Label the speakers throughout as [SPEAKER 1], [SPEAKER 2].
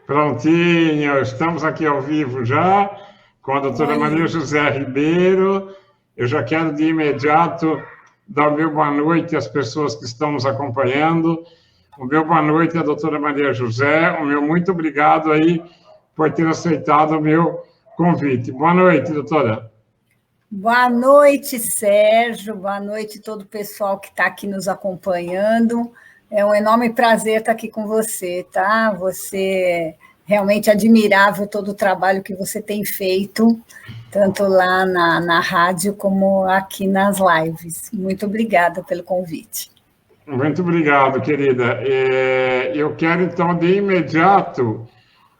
[SPEAKER 1] Prontinho, estamos aqui ao vivo já, com a doutora Maria José Ribeiro. Eu já quero de imediato dar o meu boa noite às pessoas que estão nos acompanhando. O meu boa noite à doutora Maria José, o meu muito obrigado aí por ter aceitado o meu convite. Boa noite, doutora.
[SPEAKER 2] Boa noite, Sérgio, boa noite a todo o pessoal que está aqui nos acompanhando. É um enorme prazer estar aqui com você, tá? Você é realmente admirável todo o trabalho que você tem feito, tanto lá na rádio como aqui nas lives. Muito obrigada pelo convite.
[SPEAKER 1] Muito obrigado, querida. Eu quero, então, de imediato,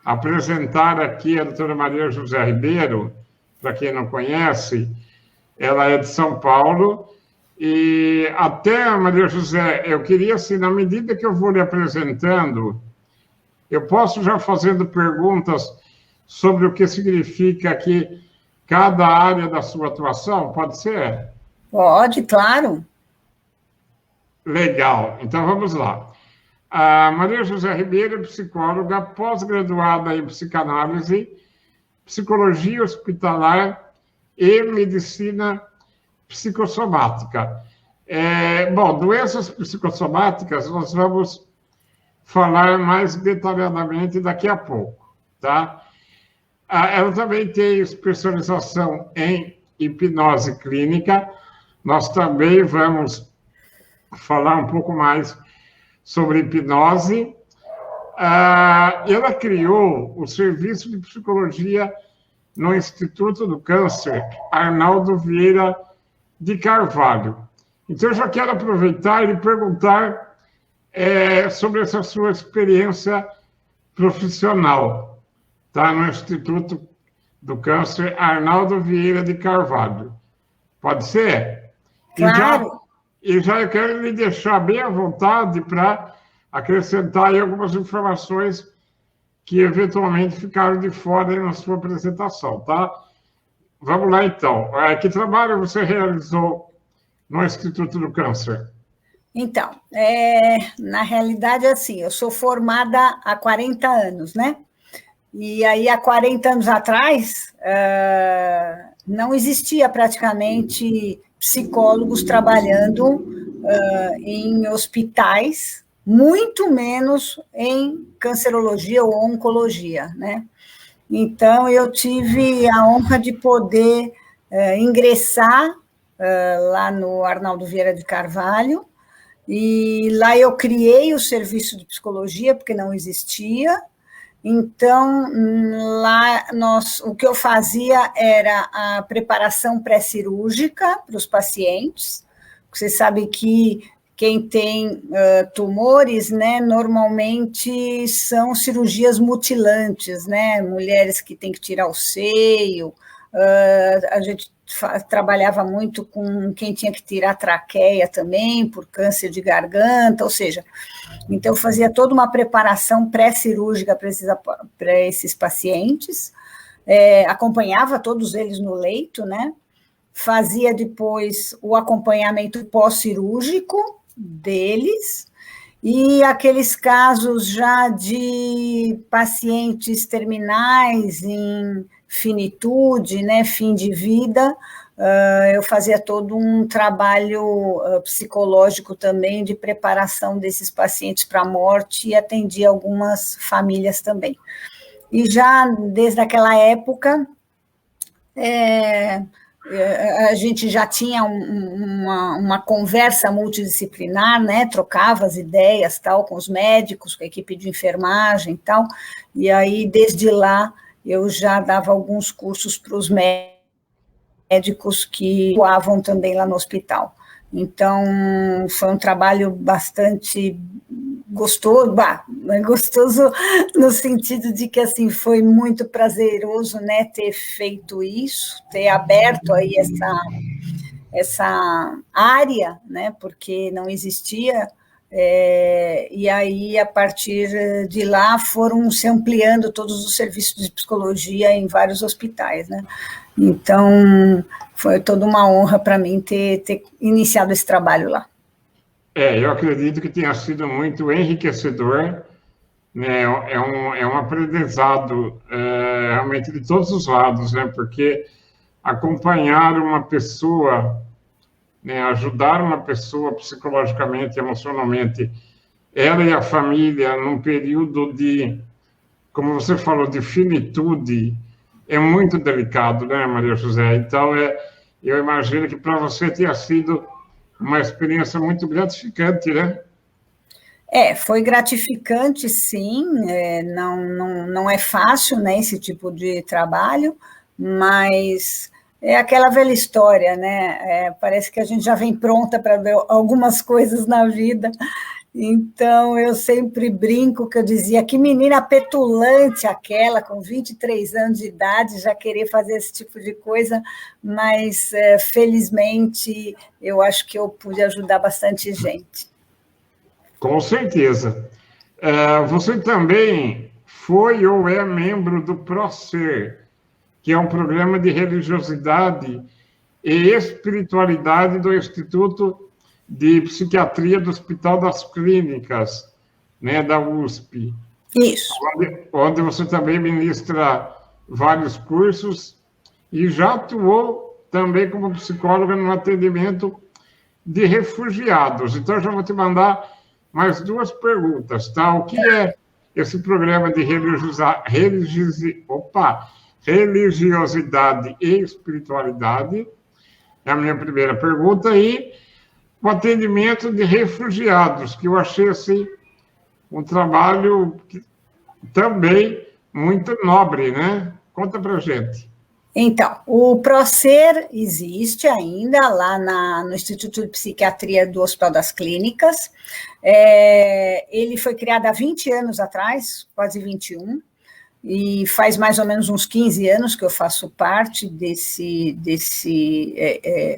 [SPEAKER 1] apresentar aqui a doutora Maria José Ribeiro. Para quem não conhece, ela é de São Paulo. E até, Maria José, eu queria, assim, na medida que eu vou lhe apresentando, eu posso já fazendo perguntas sobre o que significa aqui cada área da sua atuação? Pode ser?
[SPEAKER 2] Pode, claro.
[SPEAKER 1] Legal. Então, vamos lá. A Maria José Ribeiro é psicóloga, pós-graduada em psicanálise, psicologia hospitalar e medicina psicossomática. Bom, doenças psicossomáticas nós vamos falar mais detalhadamente daqui a pouco, tá? Ela também tem especialização em hipnose clínica. Nós também vamos falar um pouco mais sobre hipnose. Ela criou o Serviço de Psicologia no Instituto do Câncer Arnaldo Vieira de Carvalho. Então, eu já quero aproveitar e lhe perguntar sobre essa sua experiência profissional, tá? No Instituto do Câncer Arnaldo Vieira de Carvalho. Pode ser?
[SPEAKER 2] Claro.
[SPEAKER 1] E já eu quero lhe deixar bem à vontade para acrescentar aí algumas informações que eventualmente ficaram de fora na sua apresentação, tá? Vamos lá, então. Que trabalho você realizou no Instituto do Câncer?
[SPEAKER 2] Então, na realidade, assim, eu sou formada há 40 anos, né? E aí, há 40 anos atrás, não existia praticamente psicólogos trabalhando em hospitais, muito menos em cancerologia ou oncologia, né? Então, eu tive a honra de poder ingressar lá no Arnaldo Vieira de Carvalho, e lá eu criei o serviço de psicologia, porque não existia. Então, lá o que eu fazia era a preparação pré-cirúrgica para os pacientes. Você sabe que quem tem tumores, né, normalmente são cirurgias mutilantes, né, mulheres que têm que tirar o seio, a gente trabalhava muito com quem tinha que tirar a traqueia também, por câncer de garganta, ou seja, então eu fazia toda uma preparação pré-cirúrgica para esses pacientes, acompanhava todos eles no leito, né, fazia depois o acompanhamento pós-cirúrgico deles, e aqueles casos já de pacientes terminais em finitude, né, fim de vida, eu fazia todo um trabalho psicológico também de preparação desses pacientes para a morte e atendia algumas famílias também. E já desde aquela época, a gente já tinha uma conversa multidisciplinar, né, trocava as ideias, tal, com os médicos, com a equipe de enfermagem e tal, e aí, desde lá, eu já dava alguns cursos para os médicos que atuavam também lá no hospital. Então, foi um trabalho bastante gostoso, gostoso no sentido de que, assim, foi muito prazeroso, né, ter feito isso, ter aberto aí essa área, né, porque não existia, e aí, a partir de lá, foram se ampliando todos os serviços de psicologia em vários hospitais, né, então, foi toda uma honra para mim ter iniciado esse trabalho lá.
[SPEAKER 1] Eu acredito que tenha sido muito enriquecedor, né? É um aprendizado realmente de todos os lados, né? Porque acompanhar uma pessoa, né? Ajudar uma pessoa psicologicamente, emocionalmente, ela e a família, num período de, como você falou, de finitude, é muito delicado, né, Maria José? Então, eu imagino que para você tenha sido uma experiência muito gratificante, né?
[SPEAKER 2] Foi gratificante, sim, não é fácil, né, esse tipo de trabalho, mas é aquela velha história, né? Parece que a gente já vem pronta para ver algumas coisas na vida, então eu sempre brinco que eu dizia que menina petulante aquela, com 23 anos de idade, já querer fazer esse tipo de coisa, mas felizmente eu acho que eu pude ajudar bastante gente.
[SPEAKER 1] Com certeza. Você também foi ou é membro do PROCER, que é um programa de religiosidade e espiritualidade do Instituto de Psiquiatria do Hospital das Clínicas, né, da USP,
[SPEAKER 2] Isso.
[SPEAKER 1] onde você também ministra vários cursos e já atuou também como psicóloga no atendimento de refugiados. Então, eu já vou te mandar mais duas perguntas, tá? O que é esse programa de religiosidade e espiritualidade? É a minha primeira pergunta. E o atendimento de refugiados, que eu achei assim, um trabalho também muito nobre, né? Conta para gente.
[SPEAKER 2] Então, o PROCER existe ainda lá no Instituto de Psiquiatria do Hospital das Clínicas. Ele foi criado há 20 anos atrás, quase 21, e faz mais ou menos uns 15 anos que eu faço parte desse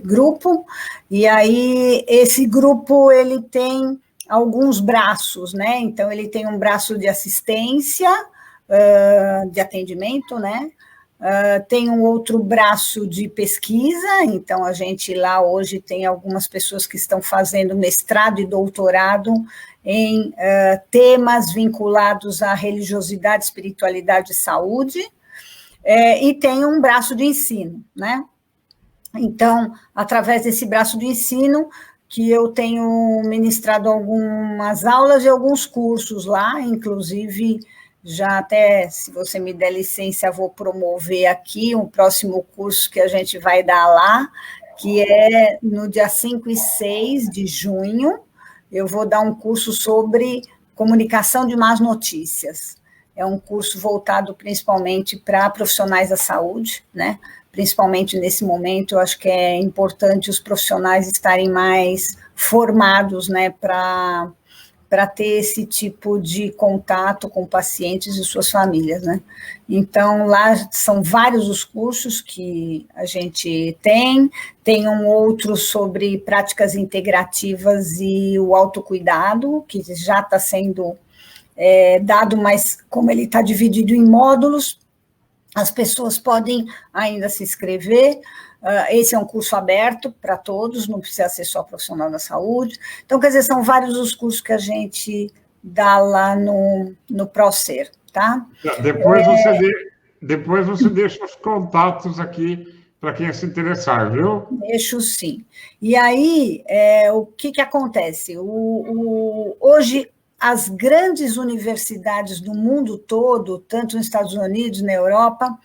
[SPEAKER 2] grupo. E aí, esse grupo, ele tem alguns braços, né? Então, ele tem um braço de assistência, de atendimento, né? Tem um outro braço de pesquisa, então a gente lá hoje tem algumas pessoas que estão fazendo mestrado e doutorado em temas vinculados à religiosidade, espiritualidade e saúde, e tem um braço de ensino, né? Então, através desse braço de ensino, que eu tenho ministrado algumas aulas e alguns cursos lá, inclusive já até, se você me der licença, vou promover aqui um próximo curso que a gente vai dar lá, que é no dia 5 e 6 de junho, eu vou dar um curso sobre comunicação de más notícias. É um curso voltado principalmente para profissionais da saúde, né? Principalmente nesse momento, eu acho que é importante os profissionais estarem mais formados, né, para ter esse tipo de contato com pacientes e suas famílias, né? Então, lá são vários os cursos que a gente tem um outro sobre práticas integrativas e o autocuidado, que já está sendo dado, mas como ele está dividido em módulos, as pessoas podem ainda se inscrever. Esse é um curso aberto para todos, não precisa ser só profissional da saúde. Então, quer dizer, são vários os cursos que a gente dá lá no PROCER, tá?
[SPEAKER 1] Depois você deixa os contatos aqui para quem se interessar, viu?
[SPEAKER 2] Deixo sim. E aí, o que acontece? Hoje, as grandes universidades do mundo todo, tanto nos Estados Unidos, na Europa,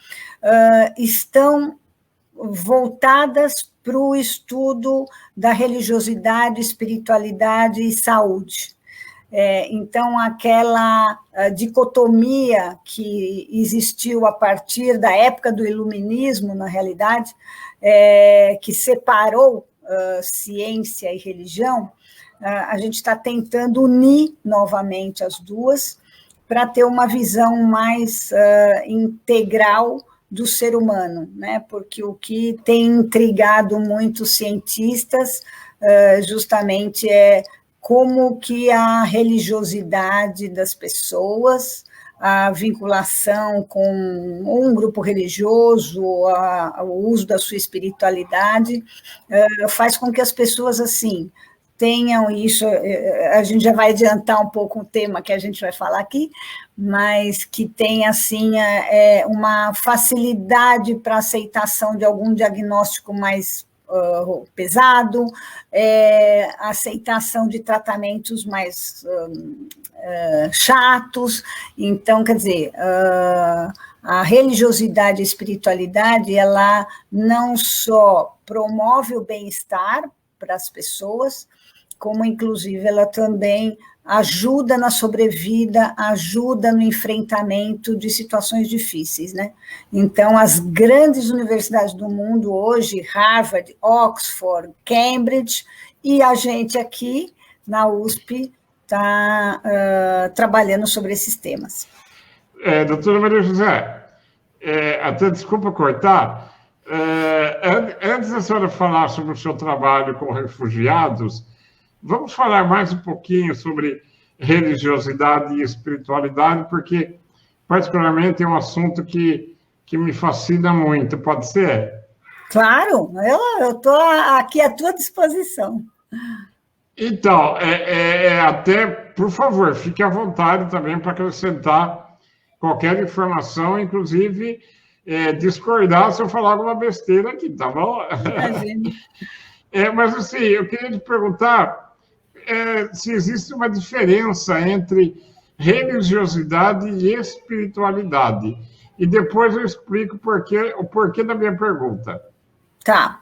[SPEAKER 2] estão voltadas para o estudo da religiosidade, espiritualidade e saúde. Então, aquela dicotomia que existiu a partir da época do iluminismo, na realidade, que separou ciência e religião, a gente está tentando unir novamente as duas para ter uma visão mais integral do ser humano, né? Porque o que tem intrigado muitos cientistas justamente é como que a religiosidade das pessoas, a vinculação com um grupo religioso, o uso da sua espiritualidade, faz com que as pessoas, assim, tenham isso, a gente já vai adiantar um pouco o tema que a gente vai falar aqui, mas que tem, assim, uma facilidade para aceitação de algum diagnóstico mais pesado, aceitação de tratamentos mais chatos. Então, quer dizer, a religiosidade e a espiritualidade, ela não só promove o bem-estar para as pessoas, como, inclusive, ela também ajuda na sobrevida, ajuda no enfrentamento de situações difíceis, né? Então, as grandes universidades do mundo hoje, Harvard, Oxford, Cambridge, e a gente aqui na USP está trabalhando sobre esses temas.
[SPEAKER 1] Doutora Maria José, até desculpa cortar, antes da senhora falar sobre o seu trabalho com refugiados, vamos falar mais um pouquinho sobre religiosidade e espiritualidade, porque, particularmente, é um assunto que me fascina muito. Pode ser?
[SPEAKER 2] Claro, eu estou aqui à tua disposição.
[SPEAKER 1] Então, até, por favor, fique à vontade também para acrescentar qualquer informação, inclusive discordar se eu falar alguma besteira aqui, tá bom?
[SPEAKER 2] Imagina.
[SPEAKER 1] Mas, assim, eu queria te perguntar se existe uma diferença entre religiosidade e espiritualidade. E depois eu explico o porquê da minha pergunta.
[SPEAKER 2] Tá.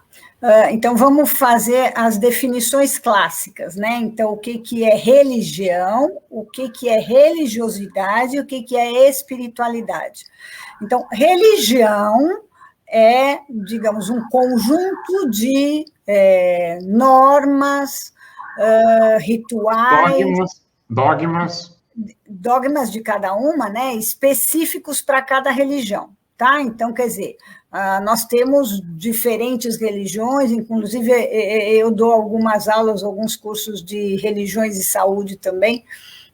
[SPEAKER 2] Então, vamos fazer as definições clássicas, né? Então, o que é religião, o que é religiosidade e o que é espiritualidade. Então, religião é, digamos, um conjunto de normas, rituais... Dogmas de cada uma, né? Específicos para cada religião, tá? Então, quer dizer... nós temos diferentes religiões, inclusive eu dou algumas aulas, alguns cursos de religiões e saúde também,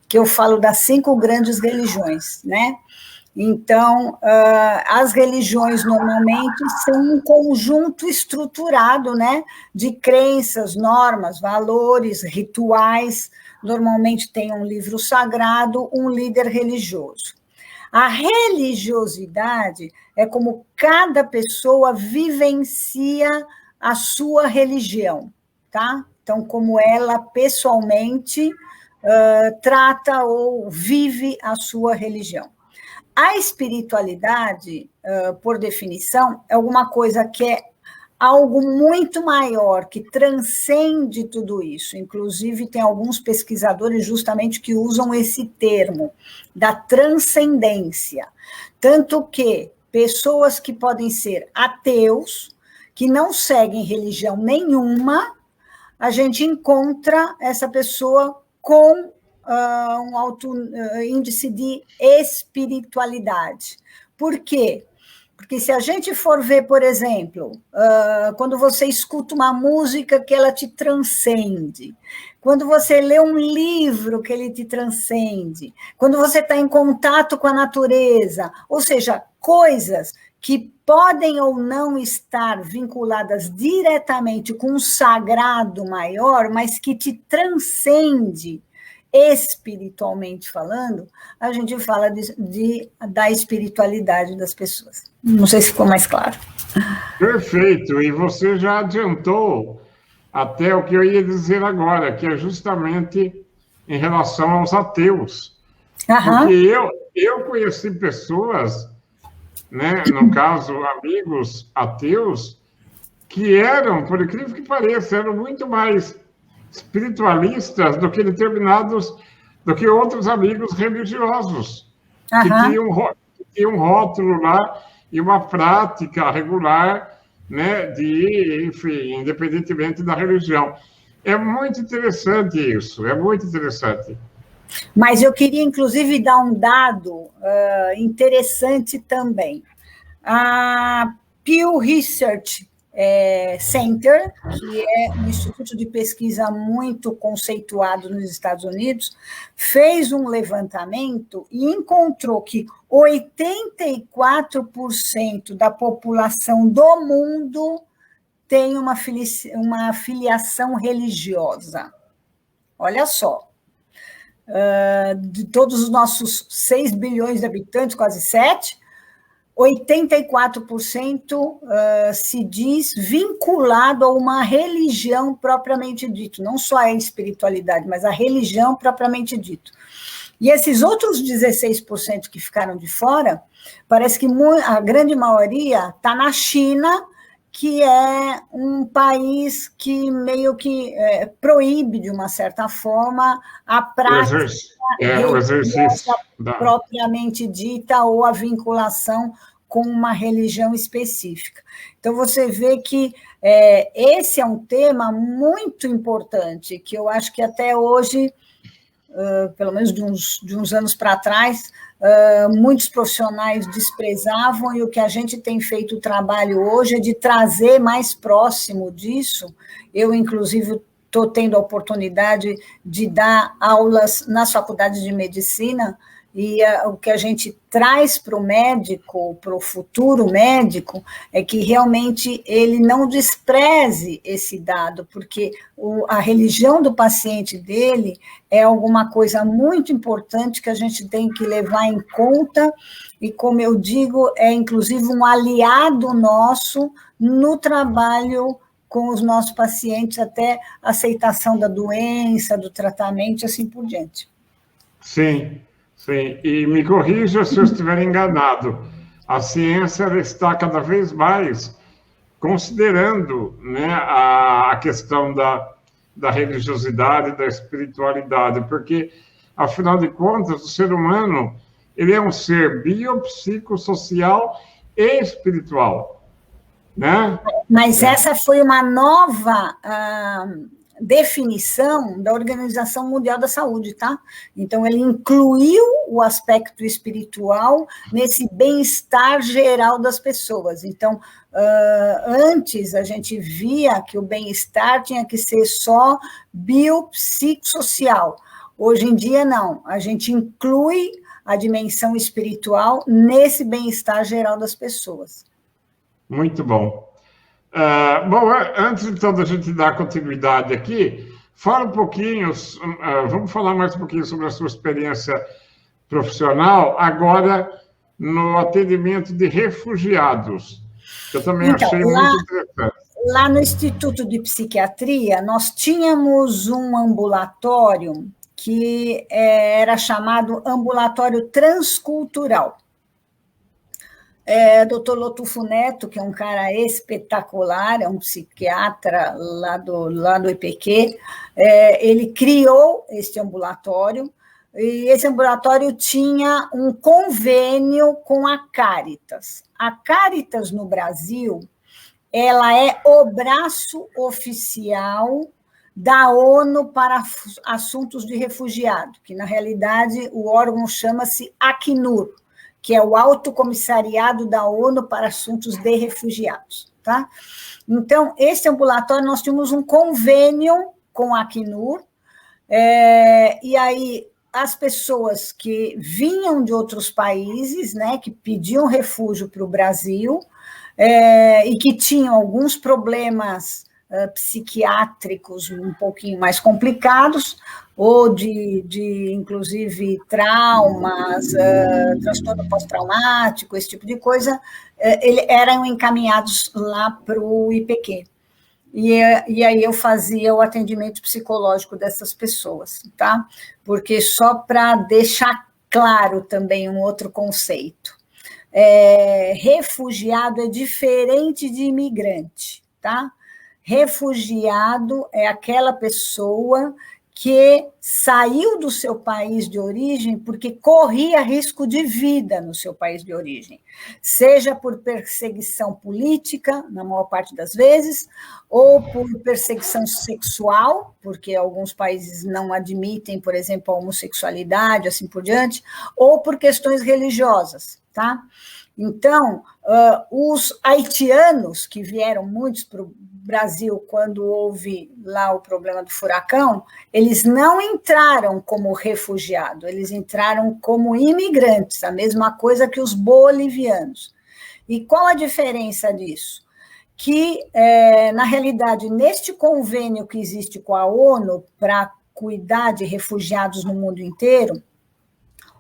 [SPEAKER 2] que eu falo das 5 grandes religiões, né? Então, as religiões normalmente são um conjunto estruturado, né, de crenças, normas, valores, rituais, normalmente tem um livro sagrado, um líder religioso. A religiosidade é como cada pessoa vivencia a sua religião, tá? Então, como ela pessoalmente trata ou vive a sua religião. A espiritualidade, por definição, é alguma coisa que é algo muito maior, que transcende tudo isso. Inclusive, tem alguns pesquisadores justamente que usam esse termo, da transcendência. Tanto que pessoas que podem ser ateus, que não seguem religião nenhuma, a gente encontra essa pessoa com um alto índice de espiritualidade. Por quê? Porque se a gente for ver, por exemplo, quando você escuta uma música que ela te transcende, quando você lê um livro que ele te transcende, quando você está em contato com a natureza, ou seja, coisas que podem ou não estar vinculadas diretamente com um sagrado maior, mas que te transcende espiritualmente falando, a gente fala da espiritualidade das pessoas. Não sei se ficou mais claro.
[SPEAKER 1] Perfeito, e você já adiantou até o que eu ia dizer agora, que é justamente em relação aos ateus. Porque eu conheci pessoas, né, no caso, amigos ateus, que eram, por incrível que pareça, eram muito mais espiritualistas do que outros amigos religiosos, que tinham um rótulo lá e uma prática regular, né, enfim, independentemente da religião. É muito interessante isso, é muito interessante.
[SPEAKER 2] Mas eu queria, inclusive, dar um dado interessante também. A Pew Research Center, que é um instituto de pesquisa muito conceituado nos Estados Unidos, fez um levantamento e encontrou que 84% da população do mundo tem uma filiação religiosa. olha só, de todos os nossos 6 bilhões de habitantes, quase 7, 84% se diz vinculado a uma religião propriamente dito, não só a espiritualidade, mas a religião propriamente dito. E esses outros 16% que ficaram de fora, parece que a grande maioria está na China, que é um país que meio que proíbe, de uma certa forma, a prática
[SPEAKER 1] o exercício
[SPEAKER 2] propriamente dita ou a vinculação com uma religião específica. Então, você vê que esse é um tema muito importante, que eu acho que até hoje, pelo menos de uns anos para trás, muitos profissionais desprezavam, e o que a gente tem feito o trabalho hoje é de trazer mais próximo disso. Eu, inclusive, estou tendo a oportunidade de dar aulas nas faculdades de medicina, e o que a gente traz para o médico, para o futuro médico, é que realmente ele não despreze esse dado, porque a religião do paciente dele é alguma coisa muito importante que a gente tem que levar em conta, e, como eu digo, é inclusive um aliado nosso no trabalho com os nossos pacientes, até a aceitação da doença, do tratamento, e assim por diante.
[SPEAKER 1] Sim. Sim, e me corrija se eu estiver enganado. A ciência está cada vez mais considerando, né, a questão da religiosidade, da espiritualidade, porque, afinal de contas, o ser humano ele é um ser biopsicossocial e espiritual, né?
[SPEAKER 2] Mas essa foi uma nova definição da Organização Mundial da Saúde, tá? Então, ele incluiu o aspecto espiritual nesse bem-estar geral das pessoas. Então, antes a gente via que o bem-estar tinha que ser só biopsicossocial. Hoje em dia, não. A gente inclui a dimensão espiritual nesse bem-estar geral das pessoas.
[SPEAKER 1] Muito bom. Bom, antes então da gente dar continuidade aqui, fala um pouquinho, vamos falar mais um pouquinho sobre a sua experiência profissional, agora no atendimento de refugiados, que eu também achei muito interessante.
[SPEAKER 2] Lá no Instituto de Psiquiatria, nós tínhamos um ambulatório que era chamado ambulatório transcultural. Dr. Lotufo Neto, que é um cara espetacular, é um psiquiatra lá do IPQ, ele criou este ambulatório, e esse ambulatório tinha um convênio com a Caritas. A Caritas, no Brasil, ela é o braço oficial da ONU para assuntos de refugiado, que, na realidade, o órgão chama-se Acnur, que é o Alto Comissariado da ONU para Assuntos de Refugiados, tá? Então, esse ambulatório, nós tínhamos um convênio com a Acnur, e aí as pessoas que vinham de outros países, né, que pediam refúgio para o Brasil, e que tinham alguns problemas psiquiátricos um pouquinho mais complicados, ou de inclusive, traumas, transtorno pós-traumático, esse tipo de coisa, eram encaminhados lá para o IPQ. E aí eu fazia o atendimento psicológico dessas pessoas, tá? Porque só para deixar claro também um outro conceito. Refugiado é diferente de imigrante, tá? Refugiado é aquela pessoa que saiu do seu país de origem porque corria risco de vida no seu país de origem, seja por perseguição política, na maior parte das vezes, ou por perseguição sexual, porque alguns países não admitem, por exemplo, a homossexualidade, assim por diante, ou por questões religiosas, tá? Então, os haitianos, que vieram muitos para o Brasil quando houve lá o problema do furacão, eles não entraram como refugiado, eles entraram como imigrantes, a mesma coisa que os bolivianos. E qual a diferença disso? Que, na realidade, neste convênio que existe com a ONU para cuidar de refugiados no mundo inteiro,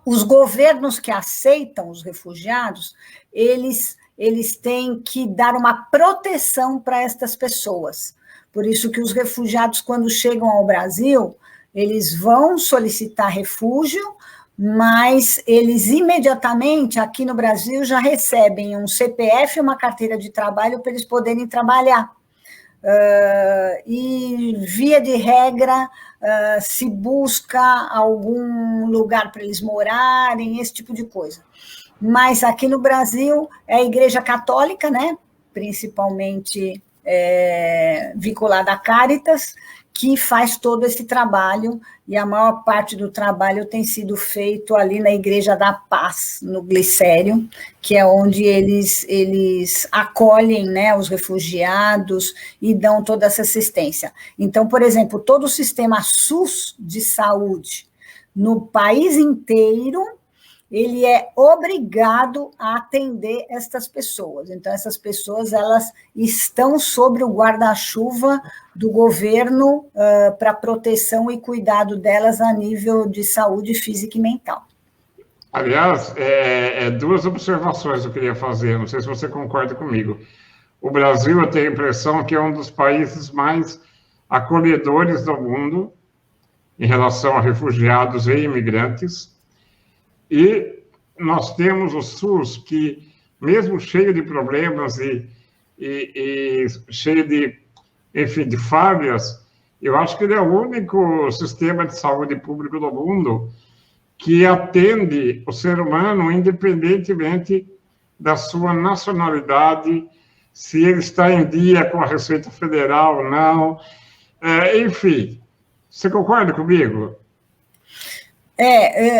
[SPEAKER 2] os governos que aceitam os refugiados, eles têm que dar uma proteção para estas pessoas. Por isso que os refugiados, quando chegam ao Brasil, eles vão solicitar refúgio, mas eles imediatamente, aqui no Brasil, já recebem um CPF e uma carteira de trabalho para eles poderem trabalhar. E, via de regra, se busca algum lugar para eles morarem, esse tipo de coisa. Mas aqui no Brasil é a Igreja Católica, né, principalmente vinculada à Caritas, que faz todo esse trabalho, e a maior parte do trabalho tem sido feito ali na Igreja da Paz, no Glicério, que é onde eles acolhem, né, os refugiados e dão toda essa assistência. Então, por exemplo, todo o sistema SUS de saúde no país inteiro, ele é obrigado a atender estas pessoas. Então, essas pessoas, elas estão sob o guarda-chuva do governo para proteção e cuidado delas a nível de saúde física e mental.
[SPEAKER 1] Aliás, duas observações eu queria fazer, não sei se você concorda comigo. O Brasil, eu tenho a impressão que é um dos países mais acolhedores do mundo em relação a refugiados e imigrantes. E nós temos o SUS que, mesmo cheio de problemas e cheio de, enfim, de falhas, eu acho que ele é o único sistema de saúde público do mundo que atende o ser humano independentemente da sua nacionalidade, se ele está em dia com a Receita Federal ou não. Enfim, você concorda comigo?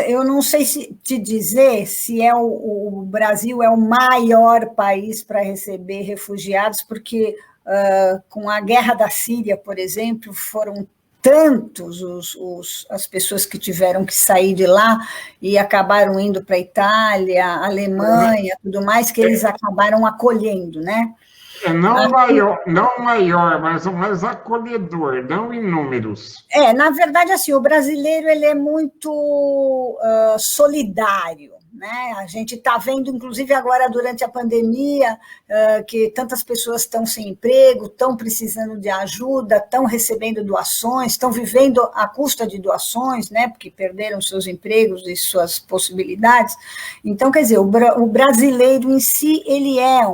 [SPEAKER 2] Eu não sei te dizer se o Brasil é o maior país para receber refugiados, porque com a guerra da Síria, por exemplo, foram tantos as pessoas que tiveram que sair de lá e acabaram indo para a Itália, Alemanha, tudo mais, que eles acabaram acolhendo, né?
[SPEAKER 1] Não maior, mas o mais acolhedor, não em números.
[SPEAKER 2] Na verdade, assim, o brasileiro ele é muito solidário, né? A gente está vendo, inclusive agora durante a pandemia, que tantas pessoas estão sem emprego, estão precisando de ajuda, estão recebendo doações, estão vivendo à custa de doações, né? Porque perderam seus empregos e suas possibilidades. Então, quer dizer, o brasileiro em si, ele é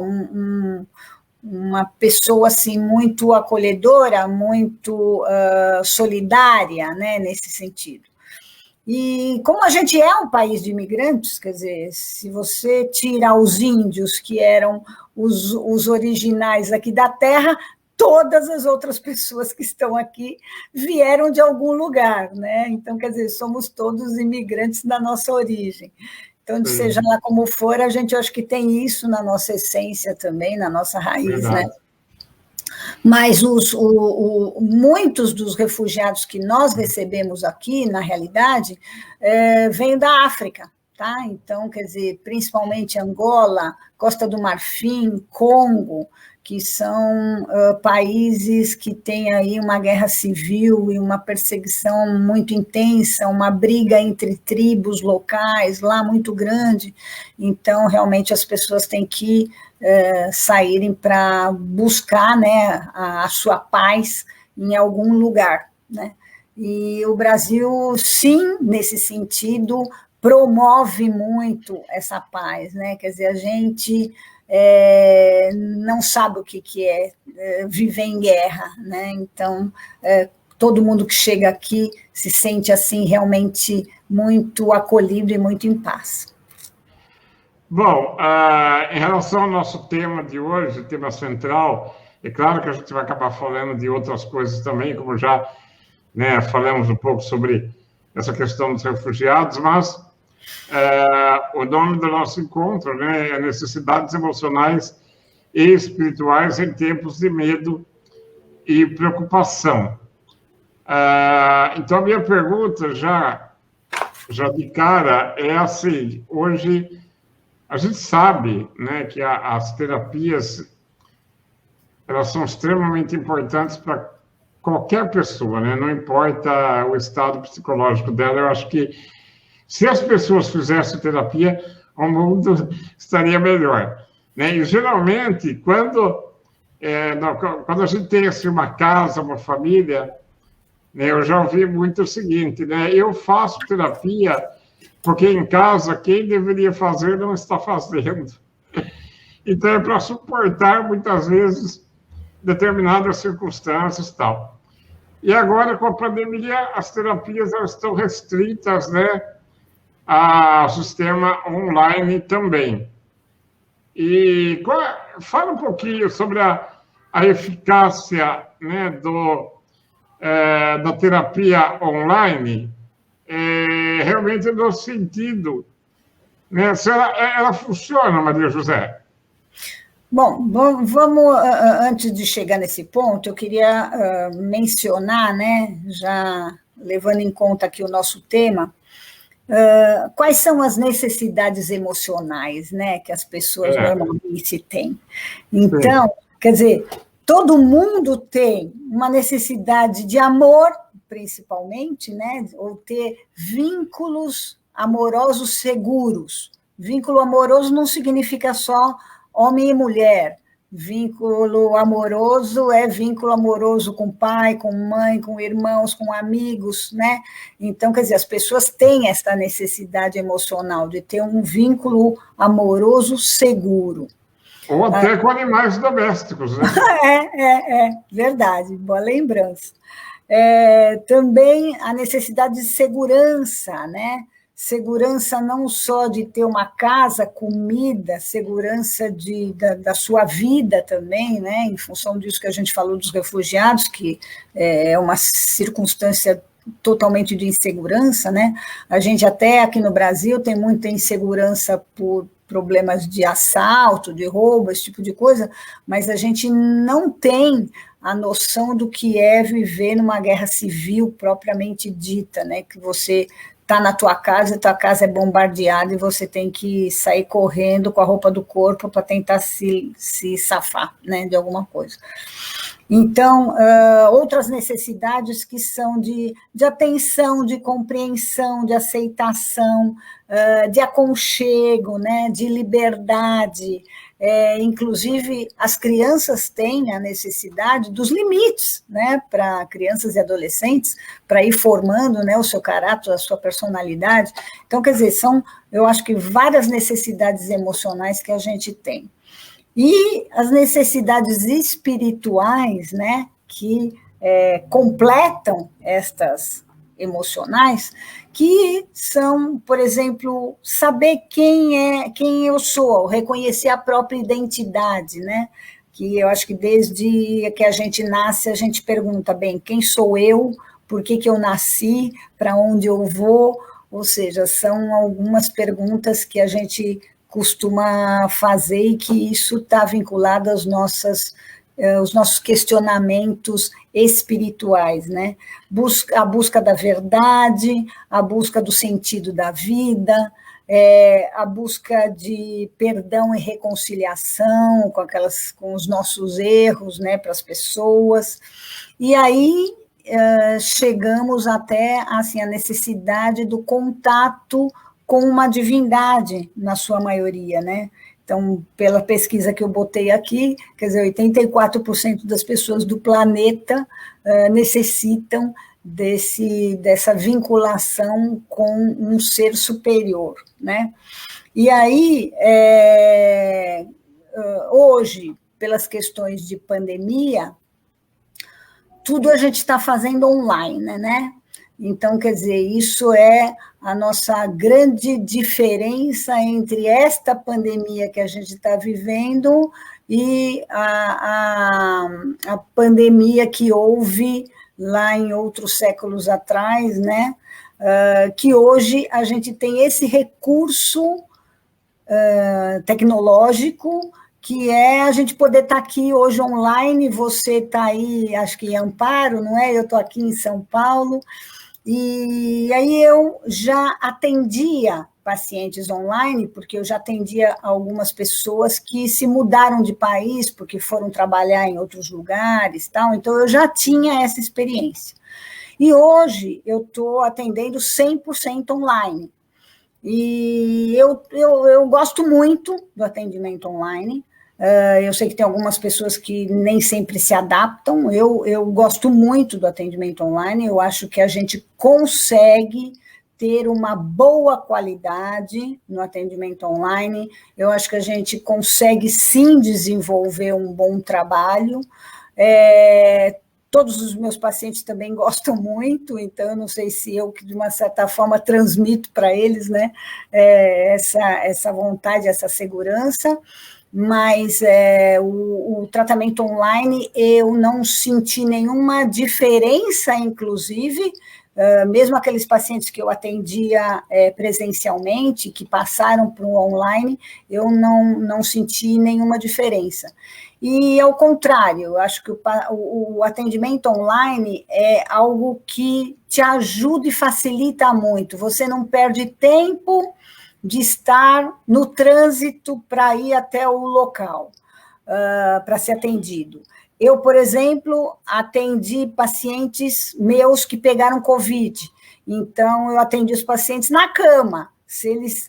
[SPEAKER 2] uma pessoa assim, muito acolhedora, muito solidária, né, nesse sentido. E como a gente é um país de imigrantes, quer dizer, se você tira os índios, que eram os originais aqui da terra, todas as outras pessoas que estão aqui vieram de algum lugar, né? Então, quer dizer, somos todos imigrantes da nossa origem. Então, seja lá como for, a gente acho que tem isso na nossa essência também, na nossa raiz, verdade, né? Mas muitos dos refugiados que nós recebemos aqui, na realidade, vêm da África, tá? Então, quer dizer, principalmente Angola, Costa do Marfim, Congo, que são países que têm aí uma guerra civil e uma perseguição muito intensa, uma briga entre tribos locais lá muito grande. Então, realmente, as pessoas têm que saírem para buscar, né, a sua paz em algum lugar, né? E o Brasil, sim, nesse sentido, promove muito essa paz, né? Quer dizer, a gente não sabe o que é viver em guerra, né? Então, todo mundo que chega aqui se sente assim realmente muito acolhido e muito em paz.
[SPEAKER 1] Bom, em relação ao nosso tema de hoje, o tema central, é claro que a gente vai acabar falando de outras coisas também, como já, né, falamos um pouco sobre essa questão dos refugiados, mas o nome do nosso encontro, né, é Necessidades Emocionais e Espirituais em Tempos de Medo e Preocupação. Então, a minha pergunta, já de cara, é assim: hoje a gente sabe, né, que as terapias, elas são extremamente importantes para qualquer pessoa, né? Não importa o estado psicológico dela, eu acho que se as pessoas fizessem terapia, o mundo estaria melhor, né? E, geralmente, quando a gente tem assim, uma casa, uma família, né, eu já ouvi muito o seguinte, né? Eu faço terapia porque em casa quem deveria fazer não está fazendo. Então, é para suportar, muitas vezes, determinadas circunstâncias e tal. E agora, com a pandemia, as terapias elas estão restritas, né, ao sistema online também. E fala um pouquinho sobre a eficácia, né, da terapia online, realmente no sentido, né, se ela funciona, Maria José?
[SPEAKER 2] Bom, vamos, antes de chegar nesse ponto, eu queria mencionar, né, já levando em conta aqui o nosso tema, quais são as necessidades emocionais, né, que as pessoas normalmente têm. Então, quer dizer, todo mundo tem uma necessidade de amor, principalmente, né, ou ter vínculos amorosos seguros. Vínculo amoroso não significa só homem e mulher. Vínculo amoroso é vínculo amoroso com pai, com mãe, com irmãos, com amigos, né? Então, quer dizer, as pessoas têm essa necessidade emocional de ter um vínculo amoroso seguro.
[SPEAKER 1] Ou até com animais domésticos, né?
[SPEAKER 2] Verdade, boa lembrança. Também a necessidade de segurança, né? Segurança não só de ter uma casa, comida, segurança da sua vida também, né? Em função disso que a gente falou dos refugiados, que é uma circunstância totalmente de insegurança, né? A gente até aqui no Brasil tem muita insegurança por problemas de assalto, de roubo, esse tipo de coisa, mas a gente não tem a noção do que é viver numa guerra civil propriamente dita, né? Que você está na tua casa é bombardeada e você tem que sair correndo com a roupa do corpo para tentar se safar, né, de alguma coisa. Então, outras necessidades que são de atenção, de compreensão, de aceitação, de aconchego, né, de liberdade. Inclusive, as crianças têm a necessidade dos limites, né, para crianças e adolescentes, para ir formando, né, o seu caráter, a sua personalidade. Então, quer dizer, eu acho que várias necessidades emocionais que a gente tem. E as necessidades espirituais, né, que completam estas emocionais, que são, por exemplo, saber quem eu sou, reconhecer a própria identidade, né? Que eu acho que desde que a gente nasce, a gente pergunta, bem, quem sou eu, por que eu nasci, para onde eu vou, ou seja, são algumas perguntas que a gente costuma fazer e que isso está vinculado aos nossos questionamentos espirituais, né? A busca da verdade, a busca do sentido da vida, a busca de perdão e reconciliação com os nossos erros, né, para as pessoas. E aí chegamos até assim, a necessidade do contato com uma divindade, na sua maioria, né? Então, pela pesquisa que eu botei aqui, quer dizer, 84% das pessoas do planeta necessitam dessa vinculação com um ser superior, né? E aí, hoje, pelas questões de pandemia, tudo a gente está fazendo online, né? Então, quer dizer, isso é a nossa grande diferença entre esta pandemia que a gente está vivendo e a pandemia que houve lá em outros séculos atrás, né? Que hoje a gente tem esse recurso tecnológico, que é a gente poder estar aqui hoje online, você está aí, acho que em Amparo, não é? Eu estou aqui em São Paulo, E aí eu já atendia pacientes online, porque eu já atendia algumas pessoas que se mudaram de país, porque foram trabalhar em outros lugares, tal, então eu já tinha essa experiência. E hoje eu estou atendendo 100% online. E eu gosto muito do atendimento online. Eu sei que tem algumas pessoas que nem sempre se adaptam. Eu gosto muito do atendimento online. Eu acho que a gente consegue ter uma boa qualidade no atendimento online. Eu acho que a gente consegue, sim, desenvolver um bom trabalho. Todos os meus pacientes também gostam muito, então eu não sei se eu, que de uma certa forma, transmito para eles, né, essa vontade, essa segurança, mas o tratamento online eu não senti nenhuma diferença, inclusive, mesmo aqueles pacientes que eu atendia presencialmente, que passaram para o online, eu não senti nenhuma diferença. E, ao contrário, eu acho que o atendimento online é algo que te ajuda e facilita muito. Você não perde tempo de estar no trânsito para ir até o local, para ser atendido. Eu, por exemplo, atendi pacientes meus que pegaram Covid. Então, eu atendi os pacientes na cama. Se eles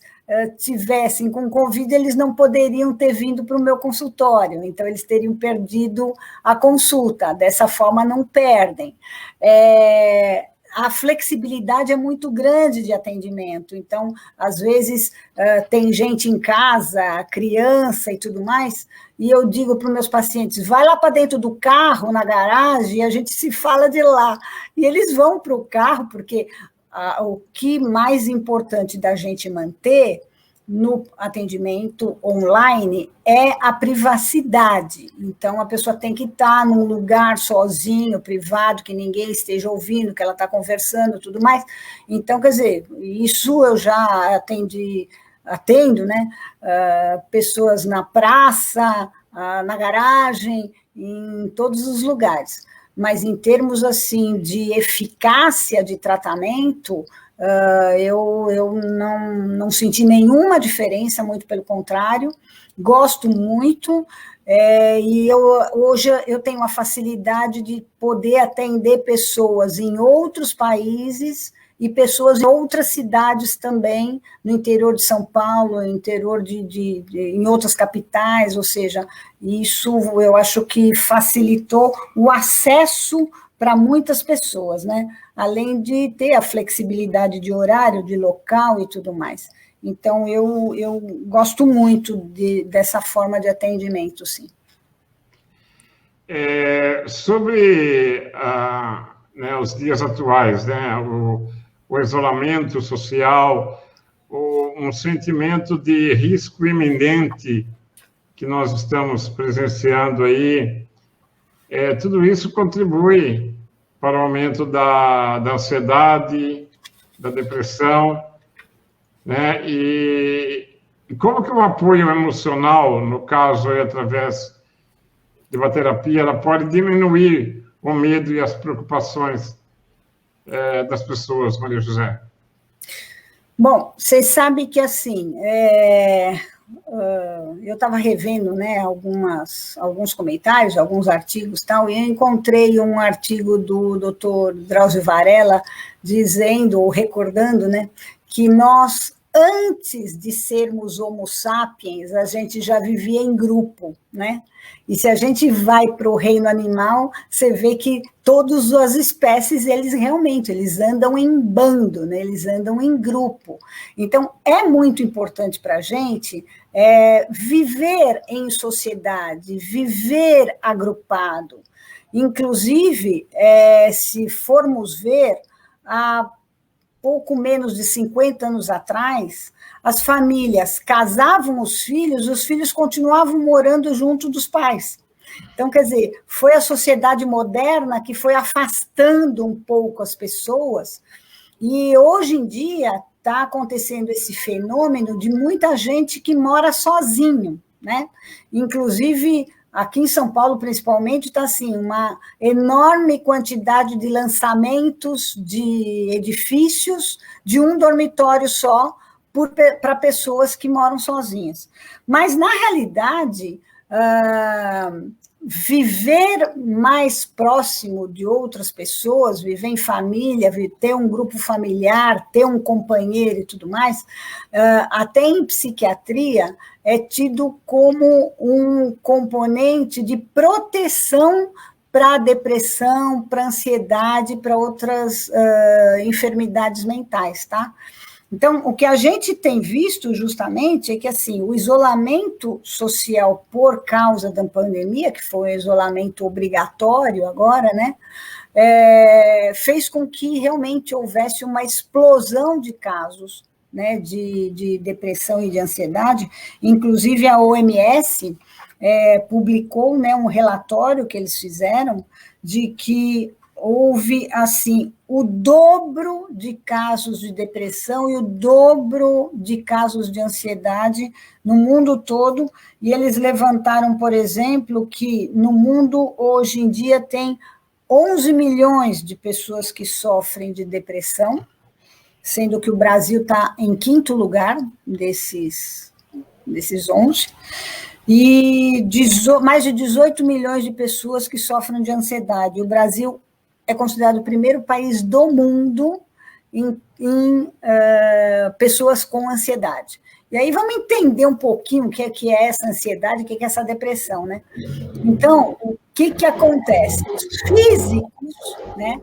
[SPEAKER 2] tivessem com Covid, eles não poderiam ter vindo para o meu consultório, então eles teriam perdido a consulta, dessa forma não perdem. A flexibilidade é muito grande de atendimento, então, às vezes, tem gente em casa, criança e tudo mais, e eu digo para os meus pacientes, vai lá para dentro do carro, na garagem, e a gente se fala de lá. E eles vão para o carro, porque o que mais importante da gente manter no atendimento online é a privacidade. Então, a pessoa tem que estar num lugar sozinho, privado, que ninguém esteja ouvindo, que ela está conversando, tudo mais. Então, quer dizer, isso eu já atendo, né? Pessoas na praça, na garagem, em todos os lugares. Mas em termos assim de eficácia de tratamento, eu não senti nenhuma diferença, muito pelo contrário, gosto muito, e hoje eu tenho a facilidade de poder atender pessoas em outros países e pessoas em outras cidades também, no interior de São Paulo, no interior em outras capitais, ou seja, isso eu acho que facilitou o acesso para muitas pessoas, né? Além de ter a flexibilidade de horário, de local e tudo mais. Então, eu gosto muito dessa forma de atendimento, sim.
[SPEAKER 1] Sobre os dias atuais, né? O isolamento social, um sentimento de risco iminente que nós estamos presenciando aí, tudo isso contribui para o aumento da ansiedade, da depressão, né? E como que o apoio emocional, no caso, através de uma terapia, ela pode diminuir o medo e as preocupações das pessoas, Maria José?
[SPEAKER 2] Bom, vocês sabem que, assim, eu estava revendo, né, alguns comentários, alguns artigos e tal, e eu encontrei um artigo do Dr. Drauzio Varela dizendo, ou recordando, né, que nós, antes de sermos homo sapiens, a gente já vivia em grupo, né? E se a gente vai para o reino animal, você vê que todas as espécies, eles andam em bando, né? Eles andam em grupo. Então, é muito importante para a gente viver em sociedade, viver agrupado. Inclusive, se formos ver, há pouco menos de 50 anos atrás, as famílias casavam os filhos continuavam morando junto dos pais. Então, quer dizer, foi a sociedade moderna que foi afastando um pouco as pessoas, e hoje em dia está acontecendo esse fenômeno de muita gente que mora sozinho, né? Inclusive, aqui em São Paulo, principalmente, está assim, uma enorme quantidade de lançamentos de edifícios de um dormitório só para pessoas que moram sozinhas. Mas, na realidade, viver mais próximo de outras pessoas, viver em família, ter um grupo familiar, ter um companheiro e tudo mais, até em psiquiatria, é tido como um componente de proteção para a depressão, para a ansiedade, para outras enfermidades mentais, tá? Então, o que a gente tem visto justamente é que, assim, o isolamento social por causa da pandemia, que foi um isolamento obrigatório agora, né, fez com que realmente houvesse uma explosão de casos, né, de depressão e de ansiedade. Inclusive, a OMS publicou, né, um relatório que eles fizeram de que houve, assim, o dobro de casos de depressão e o dobro de casos de ansiedade no mundo todo, e eles levantaram, por exemplo, que no mundo, hoje em dia, tem 11 milhões de pessoas que sofrem de depressão, sendo que o Brasil está em 5º lugar desses 11, e mais de 18 milhões de pessoas que sofrem de ansiedade. O Brasil é considerado o primeiro país do mundo em pessoas com ansiedade. E aí vamos entender um pouquinho o que é essa ansiedade, o que é essa depressão, né? Então, o que acontece? Os físicos, né,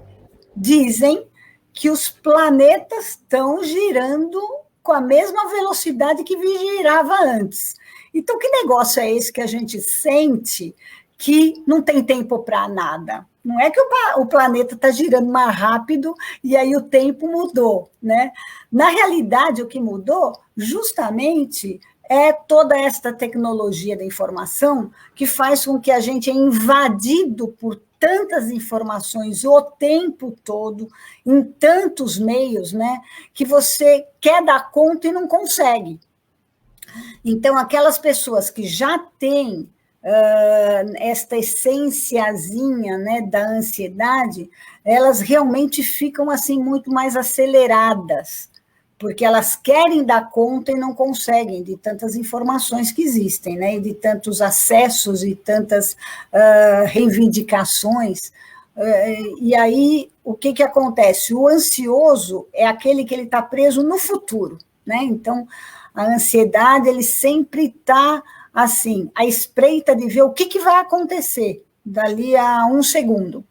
[SPEAKER 2] dizem que os planetas estão girando com a mesma velocidade que girava antes. Então, que negócio é esse que a gente sente que não tem tempo para nada? Não é que o planeta está girando mais rápido e aí o tempo mudou, né? Na realidade, o que mudou justamente é toda esta tecnologia da informação que faz com que a gente é invadido por tantas informações o tempo todo, em tantos meios, né, que você quer dar conta e não consegue. Então, aquelas pessoas que já têm esta essênciazinha, né, da ansiedade, elas realmente ficam assim muito mais aceleradas, porque elas querem dar conta e não conseguem de tantas informações que existem, né, e de tantos acessos e tantas reivindicações. E aí, o que acontece? O ansioso é aquele que ele está preso no futuro, né? Então, a ansiedade, ele sempre está assim, à espreita de ver o que vai acontecer dali a um segundo.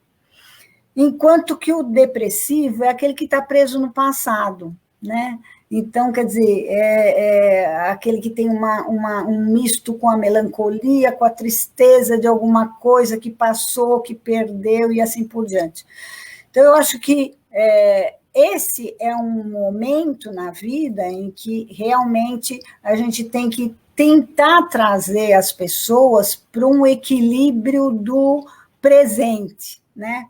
[SPEAKER 2] Enquanto que o depressivo é aquele que está preso no passado, né? Então, quer dizer, é aquele que tem um misto com a melancolia, com a tristeza de alguma coisa que passou, que perdeu e assim por diante. Então, eu acho que esse é um momento na vida em que realmente a gente tem que tentar trazer as pessoas para um equilíbrio do presente, né?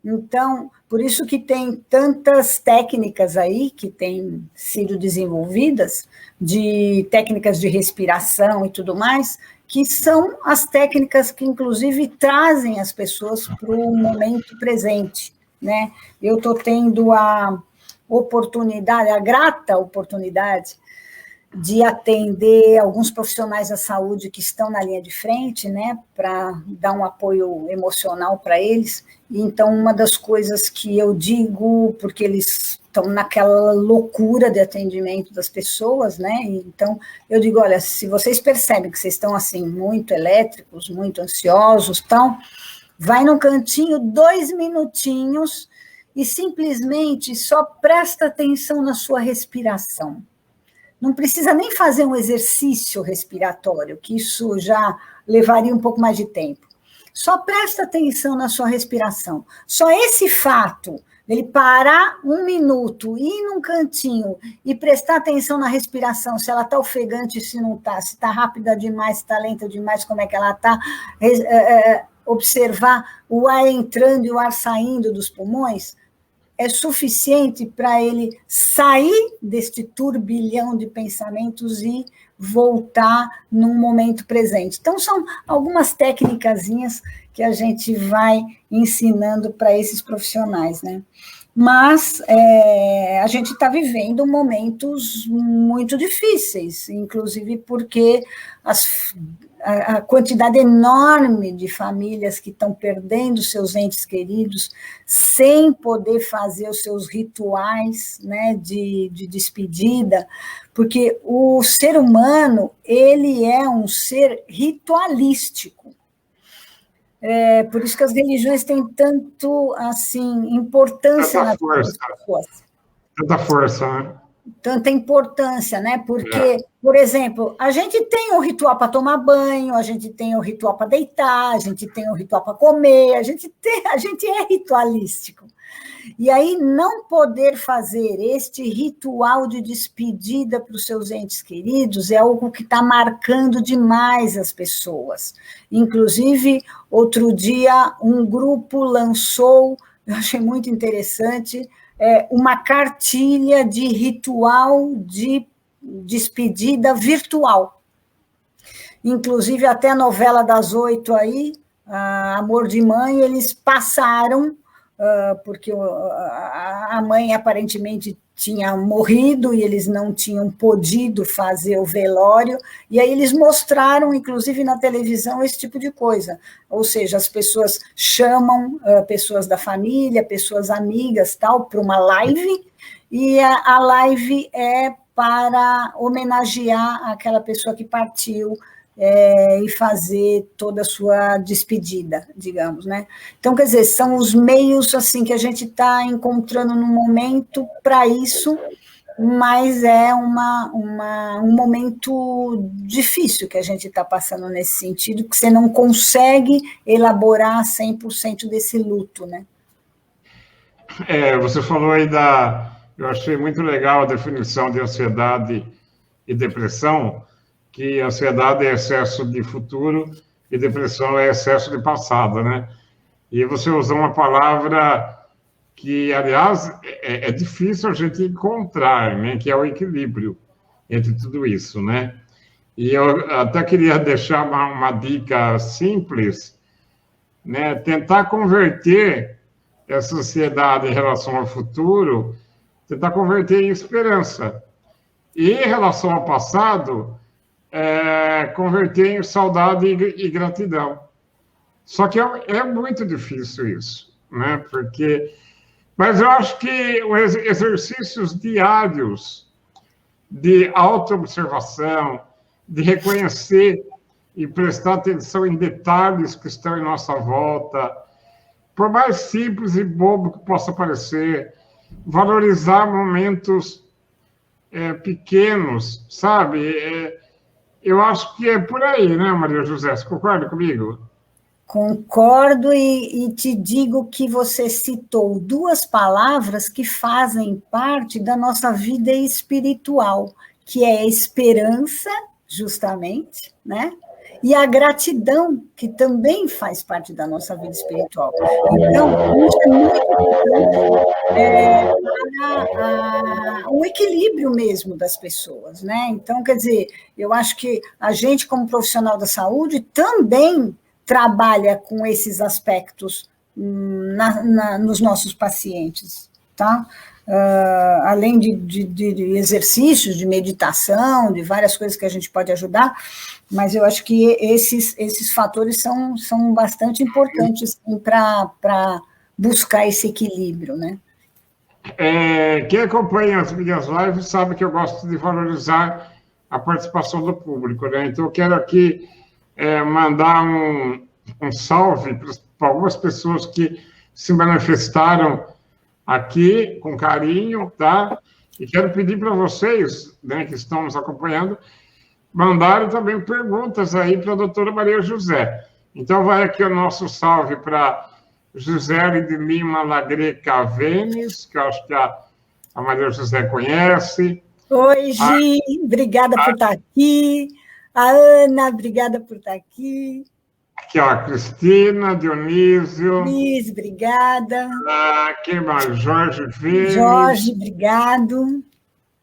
[SPEAKER 2] Então, por isso que tem tantas técnicas aí que têm sido desenvolvidas, de técnicas de respiração e tudo mais, que são as técnicas que, inclusive, trazem as pessoas para o momento presente, né? Eu estou tendo a oportunidade, a grata oportunidade, de atender alguns profissionais da saúde que estão na linha de frente, né, para dar um apoio emocional para eles. E então, uma das coisas que eu digo, porque eles estão naquela loucura de atendimento das pessoas, né, então eu digo, olha, se vocês percebem que vocês estão assim, muito elétricos, muito ansiosos, então, vai num cantinho, 2 minutinhos, e simplesmente só presta atenção na sua respiração. Não precisa nem fazer um exercício respiratório, que isso já levaria um pouco mais de tempo. Só presta atenção na sua respiração. Só esse fato, ele parar 1 minuto, ir num cantinho e prestar atenção na respiração, se ela está ofegante, se não está, se está rápida demais, se está lenta demais, como é que ela está, observar o ar entrando e o ar saindo dos pulmões, é suficiente para ele sair deste turbilhão de pensamentos e voltar num momento presente. Então, são algumas técnicazinhas que a gente vai ensinando para esses profissionais, né? Mas a gente está vivendo momentos muito difíceis, inclusive porque a quantidade enorme de famílias que estão perdendo seus entes queridos sem poder fazer os seus rituais, né, de despedida, porque o ser humano, ele é um ser ritualístico. Por isso que as religiões têm tanto, assim, importância na vida das pessoas.
[SPEAKER 1] Tanta força, né?
[SPEAKER 2] Tanta importância, né? Porque, por exemplo, a gente tem o ritual para tomar banho, a gente tem o ritual para deitar, a gente tem o ritual para comer, a gente é ritualístico. E aí, não poder fazer este ritual de despedida para os seus entes queridos é algo que está marcando demais as pessoas. Inclusive, outro dia, um grupo lançou, eu achei muito interessante, uma cartilha de ritual de despedida virtual. Inclusive, até a novela das 8 aí, Amor de Mãe, eles passaram, porque a mãe aparentemente tinha morrido e eles não tinham podido fazer o velório, e aí eles mostraram, inclusive na televisão, esse tipo de coisa, ou seja, as pessoas chamam pessoas da família, pessoas amigas, tal, para uma live, e a live é para homenagear aquela pessoa que partiu, e fazer toda a sua despedida, digamos, né? Então, quer dizer, são os meios, assim, que a gente está encontrando no momento para isso, mas é um momento difícil que a gente está passando nesse sentido, que você não consegue elaborar 100% desse luto, né?
[SPEAKER 1] Você falou aí eu achei muito legal a definição de ansiedade e depressão, que ansiedade é excesso de futuro e depressão é excesso de passado, né? E você usou uma palavra que, aliás, é difícil a gente encontrar, né? Que é o equilíbrio entre tudo isso, né? E eu até queria deixar uma dica simples, né? Tentar converter essa ansiedade em relação ao futuro, tentar converter em esperança. E em relação ao passado, converter em saudade e gratidão. Só que é muito difícil isso, né? Mas eu acho que os exercícios diários de autoobservação, de reconhecer e prestar atenção em detalhes que estão em nossa volta, por mais simples e bobo que possa parecer, valorizar momentos pequenos, sabe? Eu acho que é por aí, né, Maria José? Você concorda comigo?
[SPEAKER 2] Concordo e te digo que você citou duas palavras que fazem parte da nossa vida espiritual, que é a esperança, justamente, né? E a gratidão, que também faz parte da nossa vida espiritual. Então, isso é muito importante para o equilíbrio mesmo das pessoas, né? Então, quer dizer, eu acho que a gente, como profissional da saúde, também trabalha com esses aspectos nos nossos pacientes, tá? Além de exercícios, de meditação, de várias coisas que a gente pode ajudar, mas eu acho que esses fatores são bastante importantes assim, para buscar esse equilíbrio, né?
[SPEAKER 1] Quem acompanha as minhas lives sabe que eu gosto de valorizar a participação do público, né? Então, eu quero aqui mandar um salve para algumas pessoas que se manifestaram aqui com carinho, tá? E quero pedir para vocês, né, que estão nos acompanhando, mandarem também perguntas aí para a doutora Maria José. Então, vai aqui o nosso salve para Gisele de Lima Lagre Cavenes, que eu acho que a Maria José conhece.
[SPEAKER 2] Oi, Gi, obrigada por estar aqui. A Ana, obrigada por estar aqui.
[SPEAKER 1] Aqui, ó, a Cristina, Dionísio.
[SPEAKER 2] Cris, obrigada.
[SPEAKER 1] Quem mais? Jorge Vênis.
[SPEAKER 2] Jorge, obrigado.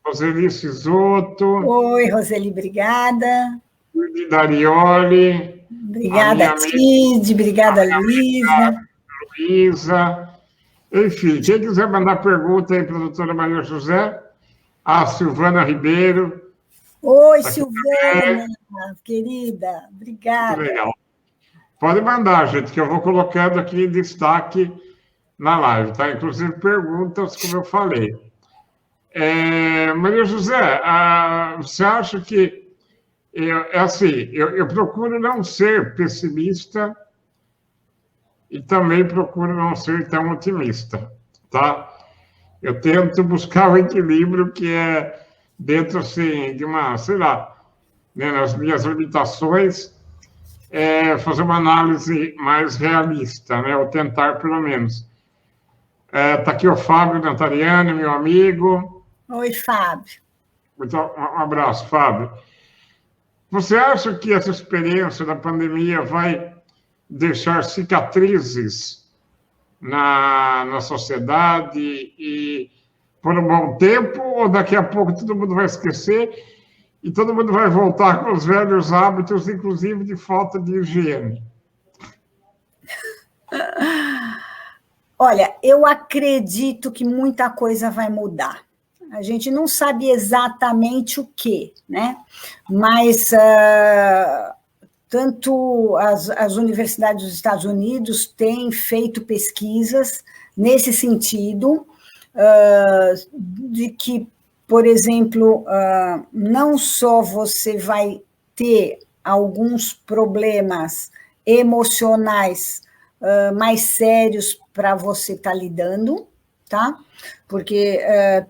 [SPEAKER 1] Roseli Sisoto.
[SPEAKER 2] Oi, Roseli, obrigada.
[SPEAKER 1] Cid Darioli.
[SPEAKER 2] Obrigada, Cid. Obrigada, Luísa.
[SPEAKER 1] Luísa. Enfim, quem quiser mandar pergunta aí para a doutora Maria José, a Silvana Ribeiro.
[SPEAKER 2] Oi, Silvana, querida. Obrigada.
[SPEAKER 1] Muito legal. Pode mandar, gente, que eu vou colocando aqui em destaque na live, tá? Inclusive perguntas, como eu falei. Maria José, você acha que... eu procuro não ser pessimista e também procuro não ser tão otimista, tá? Eu tento buscar o equilíbrio que é dentro, assim, de uma, sei lá, né, nas minhas limitações, fazer uma análise mais realista, né? Ou tentar, pelo menos. Está aqui o Fábio Dantariani, meu amigo.
[SPEAKER 2] Oi, Fábio.
[SPEAKER 1] Um abraço, Fábio. Você acha que essa experiência da pandemia vai deixar cicatrizes na sociedade e por um bom tempo, ou daqui a pouco todo mundo vai esquecer e todo mundo vai voltar com os velhos hábitos, inclusive de falta de higiene?
[SPEAKER 2] Olha, eu acredito que muita coisa vai mudar. A gente não sabe exatamente o quê, né? Mas tanto as universidades dos Estados Unidos têm feito pesquisas nesse sentido, de que, por exemplo, não só você vai ter alguns problemas emocionais mais sérios para você estar lidando, tá? Porque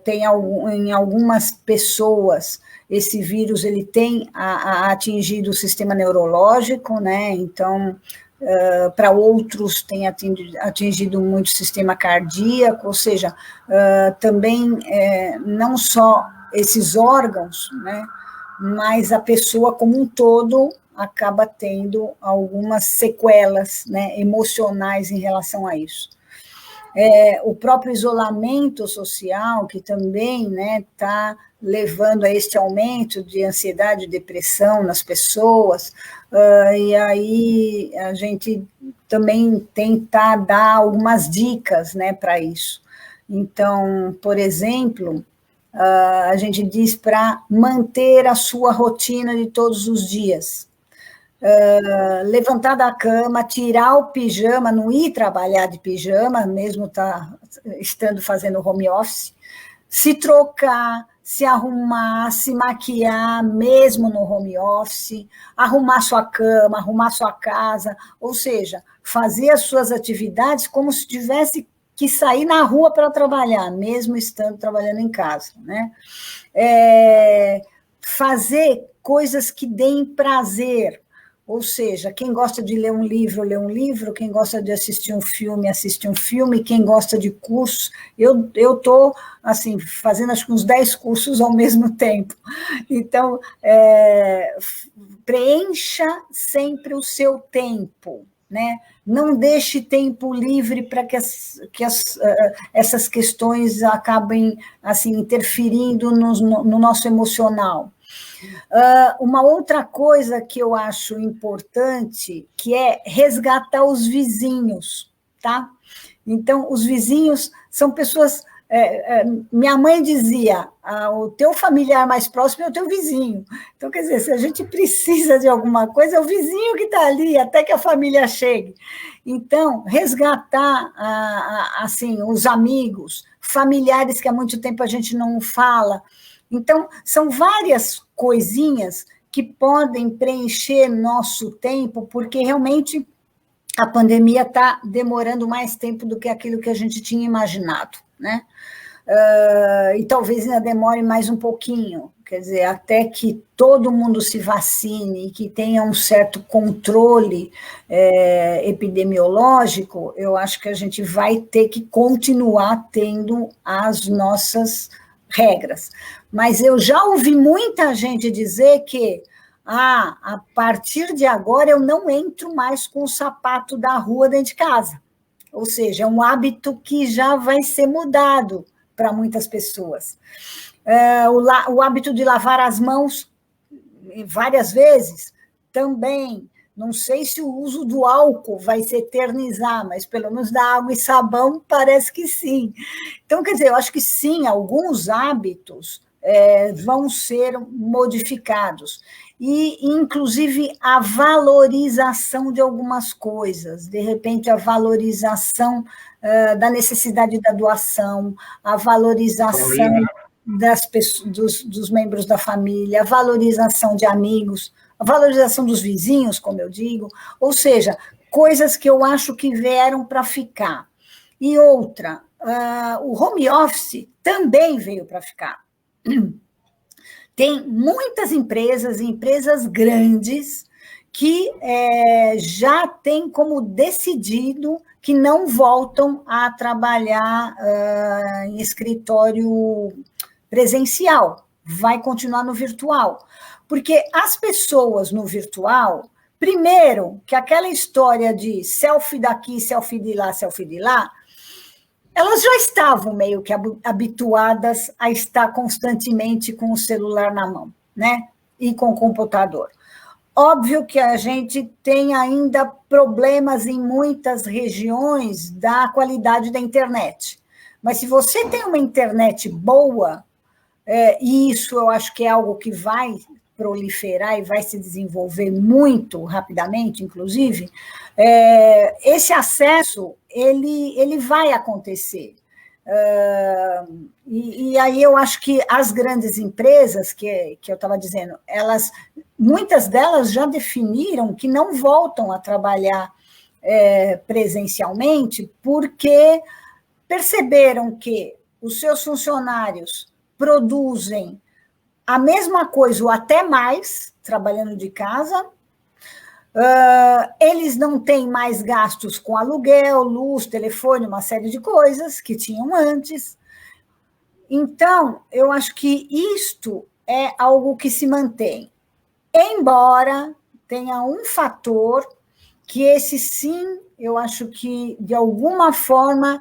[SPEAKER 2] em algumas pessoas esse vírus ele tem atingido o sistema neurológico, né? Então, para outros tem atingido muito o sistema cardíaco, ou seja, também não só esses órgãos, né? Mas a pessoa como um todo acaba tendo algumas sequelas, né, emocionais em relação a isso. O próprio isolamento social, que também está levando a este aumento de ansiedade e depressão nas pessoas, e aí a gente também tentar dar algumas dicas, né, para isso. Então, por exemplo, a gente diz para manter a sua rotina de todos os dias. Levantar da cama, tirar o pijama, não ir trabalhar de pijama, mesmo estando fazendo home office, se trocar, se arrumar, se maquiar, mesmo no home office, arrumar sua cama, arrumar sua casa, ou seja, fazer as suas atividades como se tivesse que sair na rua para trabalhar, mesmo estando trabalhando em casa, né? Fazer coisas que deem prazer. Ou seja, quem gosta de ler um livro, lê um livro, quem gosta de assistir um filme, assiste um filme, quem gosta de cursos, eu estou, assim, fazendo acho que uns 10 cursos ao mesmo tempo. Então, preencha sempre o seu tempo, né? Não deixe tempo livre para que essas questões acabem, assim, interferindo no nosso emocional. Uma outra coisa que eu acho importante, que é resgatar os vizinhos, tá? Então, os vizinhos são pessoas... minha mãe dizia, o teu familiar mais próximo é o teu vizinho. Então, quer dizer, se a gente precisa de alguma coisa, é o vizinho que está ali, até que a família chegue. Então, resgatar, assim, os amigos, familiares que há muito tempo a gente não fala. Então, são várias coisinhas que podem preencher nosso tempo, porque realmente a pandemia está demorando mais tempo do que aquilo que a gente tinha imaginado, né? E talvez ainda demore mais um pouquinho, quer dizer, até que todo mundo se vacine e que tenha um certo controle epidemiológico, eu acho que a gente vai ter que continuar tendo as nossas regras. Mas eu já ouvi muita gente dizer que a partir de agora eu não entro mais com o sapato da rua dentro de casa. Ou seja, é um hábito que já vai ser mudado, para muitas pessoas. O hábito de lavar as mãos várias vezes, também. Não sei se o uso do álcool vai se eternizar, mas pelo menos da água e sabão parece que sim. Então, quer dizer, eu acho que sim, alguns hábitos vão ser modificados. E, inclusive, a valorização de algumas coisas, de repente, a valorização da necessidade da doação, a valorização dos membros da família, a valorização de amigos, a valorização dos vizinhos, como eu digo, ou seja, coisas que eu acho que vieram para ficar. E outra, o home office também veio para ficar. Tem muitas empresas grandes, que já têm como decidido que não voltam a trabalhar em escritório presencial, vai continuar no virtual. Porque as pessoas no virtual, primeiro, que aquela história de selfie daqui, selfie de lá, elas já estavam meio que habituadas a estar constantemente com o celular na mão, né? E com o computador. Óbvio que a gente tem ainda problemas em muitas regiões da qualidade da internet. Mas se você tem uma internet boa, e isso eu acho que é algo que vai proliferar e vai se desenvolver muito rapidamente, inclusive, esse acesso ele vai acontecer. E aí eu acho que as grandes empresas, que eu estava dizendo, muitas delas já definiram que não voltam a trabalhar presencialmente, porque perceberam que os seus funcionários produzem a mesma coisa ou até mais, trabalhando de casa. Eles não têm mais gastos com aluguel, luz, telefone, uma série de coisas que tinham antes. Então, eu acho que isto é algo que se mantém. Embora tenha um fator que esse sim, eu acho que, de alguma forma,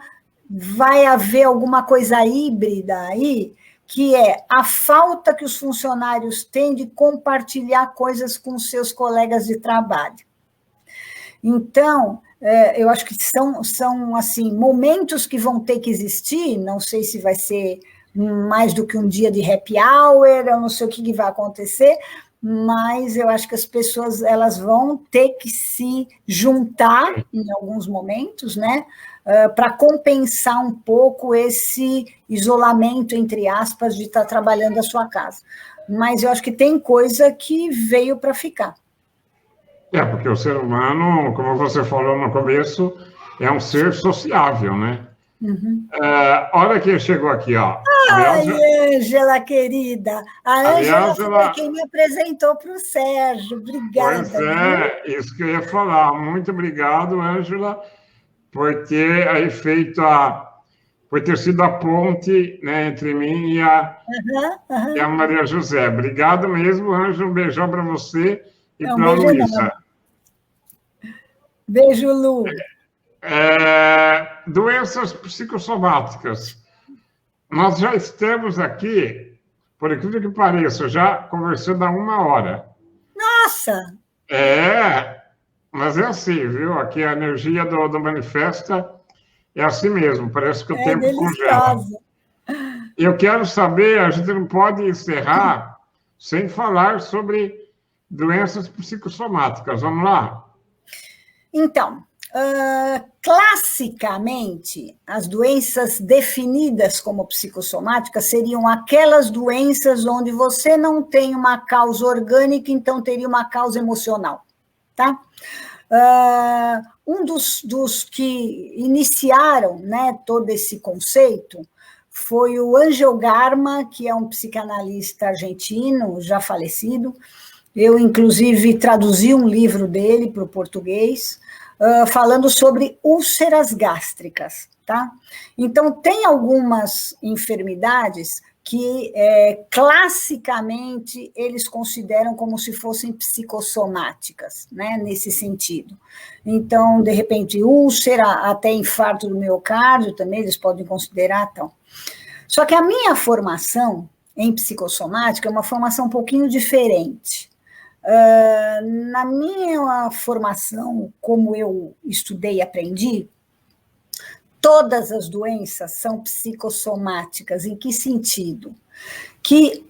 [SPEAKER 2] vai haver alguma coisa híbrida aí, que é a falta que os funcionários têm de compartilhar coisas com seus colegas de trabalho. Então, eu acho que são assim, momentos que vão ter que existir, não sei se vai ser mais do que um dia de happy hour, eu não sei o que vai acontecer, mas eu acho que as pessoas elas vão ter que se juntar em alguns momentos, né? Para compensar um pouco esse isolamento, entre aspas, de estar trabalhando da sua casa. Mas eu acho que tem coisa que veio para ficar.
[SPEAKER 1] Porque o ser humano, como você falou no começo, é um ser sociável, né?
[SPEAKER 2] Uhum.
[SPEAKER 1] Olha quem chegou aqui, ó.
[SPEAKER 2] Ai, Ângela, querida. A Ângela foi quem me apresentou para o Sérgio. Obrigada.
[SPEAKER 1] Pois isso que eu ia falar. Muito obrigado, Ângela, por ter aí por ter sido a ponte, né, entre mim e a Maria José. Obrigado mesmo, Ângela. Um beijão para você e para a Luísa.
[SPEAKER 2] Beijo, Lu.
[SPEAKER 1] Doenças psicossomáticas. Nós já estamos aqui, por incrível que pareça, já conversando há 1 hora.
[SPEAKER 2] Nossa!
[SPEAKER 1] Mas é assim, viu? Aqui a energia do Manifesta é assim mesmo, parece que o tempo congela. Eu quero saber, a gente não pode encerrar sem falar sobre doenças psicossomáticas. Vamos lá?
[SPEAKER 2] Então, classicamente, as doenças definidas como psicossomáticas seriam aquelas doenças onde você não tem uma causa orgânica, então teria uma causa emocional, tá? Um dos que iniciaram, né, todo esse conceito foi o Angel Garma, que é um psicanalista argentino, já falecido. Eu, inclusive, traduzi um livro dele para o português, falando sobre úlceras gástricas, tá? Então, tem algumas enfermidades que, classicamente, eles consideram como se fossem psicossomáticas, né, nesse sentido. Então, de repente, úlcera, até infarto do miocárdio também, eles podem considerar, então. Só que a minha formação em psicossomática é uma formação um pouquinho diferente. Na minha formação, como eu estudei e aprendi, todas as doenças são psicossomáticas. Em que sentido? Que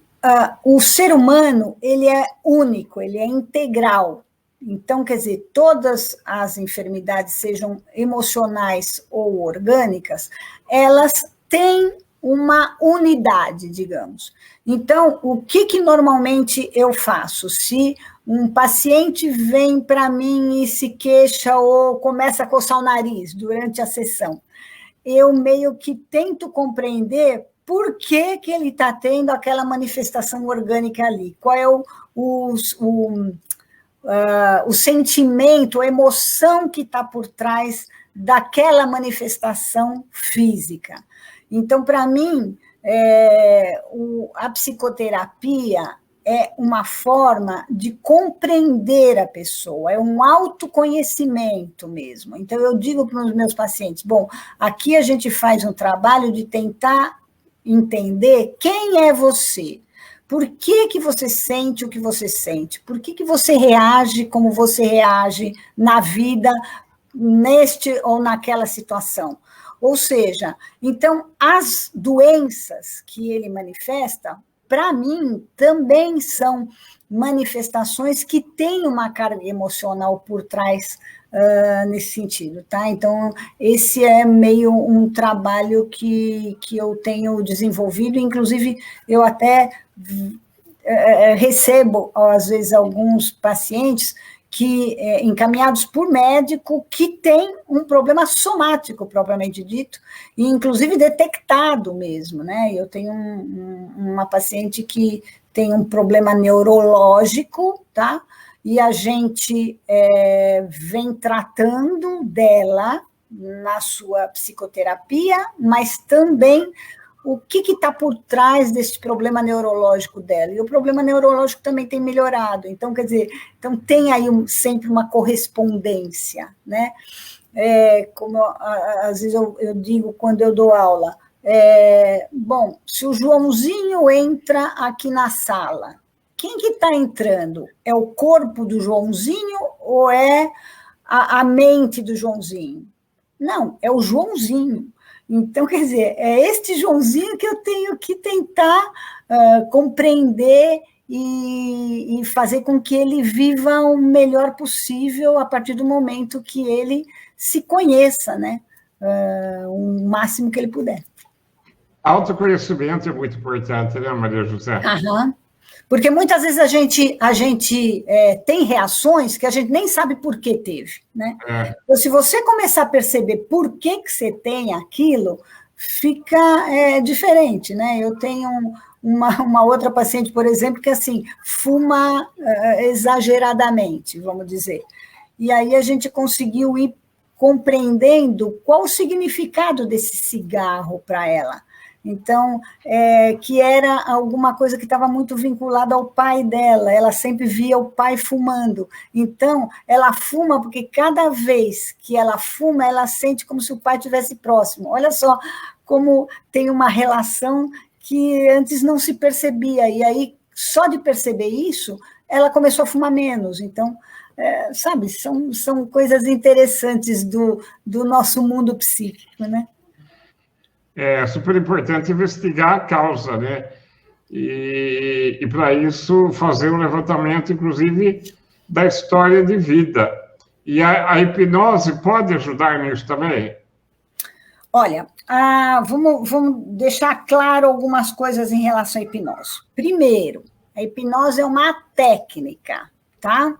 [SPEAKER 2] o ser humano, ele é único, ele é integral. Então, quer dizer, todas as enfermidades, sejam emocionais ou orgânicas, elas têm uma unidade, digamos. Então, o que normalmente eu faço? Se um paciente vem para mim e se queixa ou começa a coçar o nariz durante a sessão, eu meio que tento compreender por que ele está tendo aquela manifestação orgânica ali, qual é o sentimento, a emoção que está por trás daquela manifestação física. Então, para mim, a psicoterapia é uma forma de compreender a pessoa, é um autoconhecimento mesmo. Então, eu digo para os meus pacientes, bom, aqui a gente faz um trabalho de tentar entender quem é você, por que você sente o que você sente, por que você reage como você reage na vida, neste ou naquela situação. Ou seja, então, as doenças que ele manifesta, para mim, também são manifestações que têm uma carga emocional por trás nesse sentido, tá? Então, esse é meio um trabalho que eu tenho desenvolvido, inclusive, eu até recebo, às vezes, alguns pacientes que encaminhados por médico que tem um problema somático, propriamente dito, e inclusive detectado mesmo, né? Eu tenho uma paciente que tem um problema neurológico, tá? E a gente vem tratando dela na sua psicoterapia, mas também o que está por trás desse problema neurológico dela. E o problema neurológico também tem melhorado. Então, quer dizer, então tem aí sempre uma correspondência, né? Como às vezes eu digo quando eu dou aula, bom, se o Joãozinho entra aqui na sala, quem que está entrando? É o corpo do Joãozinho ou é a mente do Joãozinho? Não, é o Joãozinho. Então, quer dizer, é este Joãozinho que eu tenho que tentar compreender e fazer com que ele viva o melhor possível a partir do momento que ele se conheça, né? O máximo que ele puder.
[SPEAKER 1] Autoconhecimento é muito importante, né, Maria José?
[SPEAKER 2] Aham. Porque muitas vezes a gente tem reações que a gente nem sabe por que teve, né? Então, se você começar a perceber por que você tem aquilo, fica diferente, né? Eu tenho uma outra paciente, por exemplo, que assim, fuma exageradamente, vamos dizer. E aí a gente conseguiu ir compreendendo qual o significado desse cigarro para ela. Então, que era alguma coisa que estava muito vinculada ao pai dela, ela sempre via o pai fumando. Então, ela fuma porque cada vez que ela fuma, ela sente como se o pai estivesse próximo. Olha só como tem uma relação que antes não se percebia. E aí, só de perceber isso, ela começou a fumar menos. Então, sabe, são coisas interessantes do nosso mundo psíquico, né?
[SPEAKER 1] É super importante investigar a causa, né? E para isso, fazer um levantamento, inclusive, da história de vida. E a hipnose pode ajudar nisso também?
[SPEAKER 2] Olha, vamos deixar claro algumas coisas em relação à hipnose. Primeiro, a hipnose é uma técnica, tá?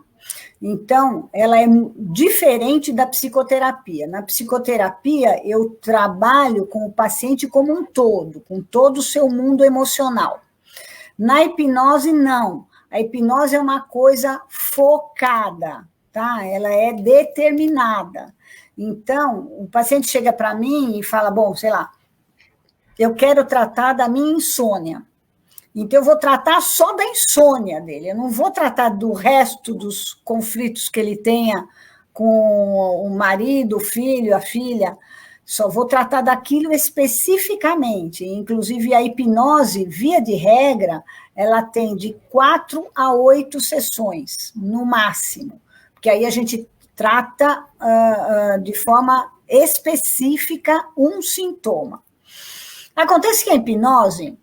[SPEAKER 2] Então, ela é diferente da psicoterapia. Na psicoterapia, eu trabalho com o paciente como um todo, com todo o seu mundo emocional. Na hipnose, não. A hipnose é uma coisa focada, tá? Ela é determinada. Então, o paciente chega para mim e fala, bom, sei lá, eu quero tratar da minha insônia. Então, eu vou tratar só da insônia dele, eu não vou tratar do resto dos conflitos que ele tenha com o marido, o filho, a filha. Só vou tratar daquilo especificamente. Inclusive, a hipnose, via de regra, ela tem de 4 a 8 sessões, no máximo. Porque aí a gente trata de forma específica um sintoma. Acontece que a hipnose,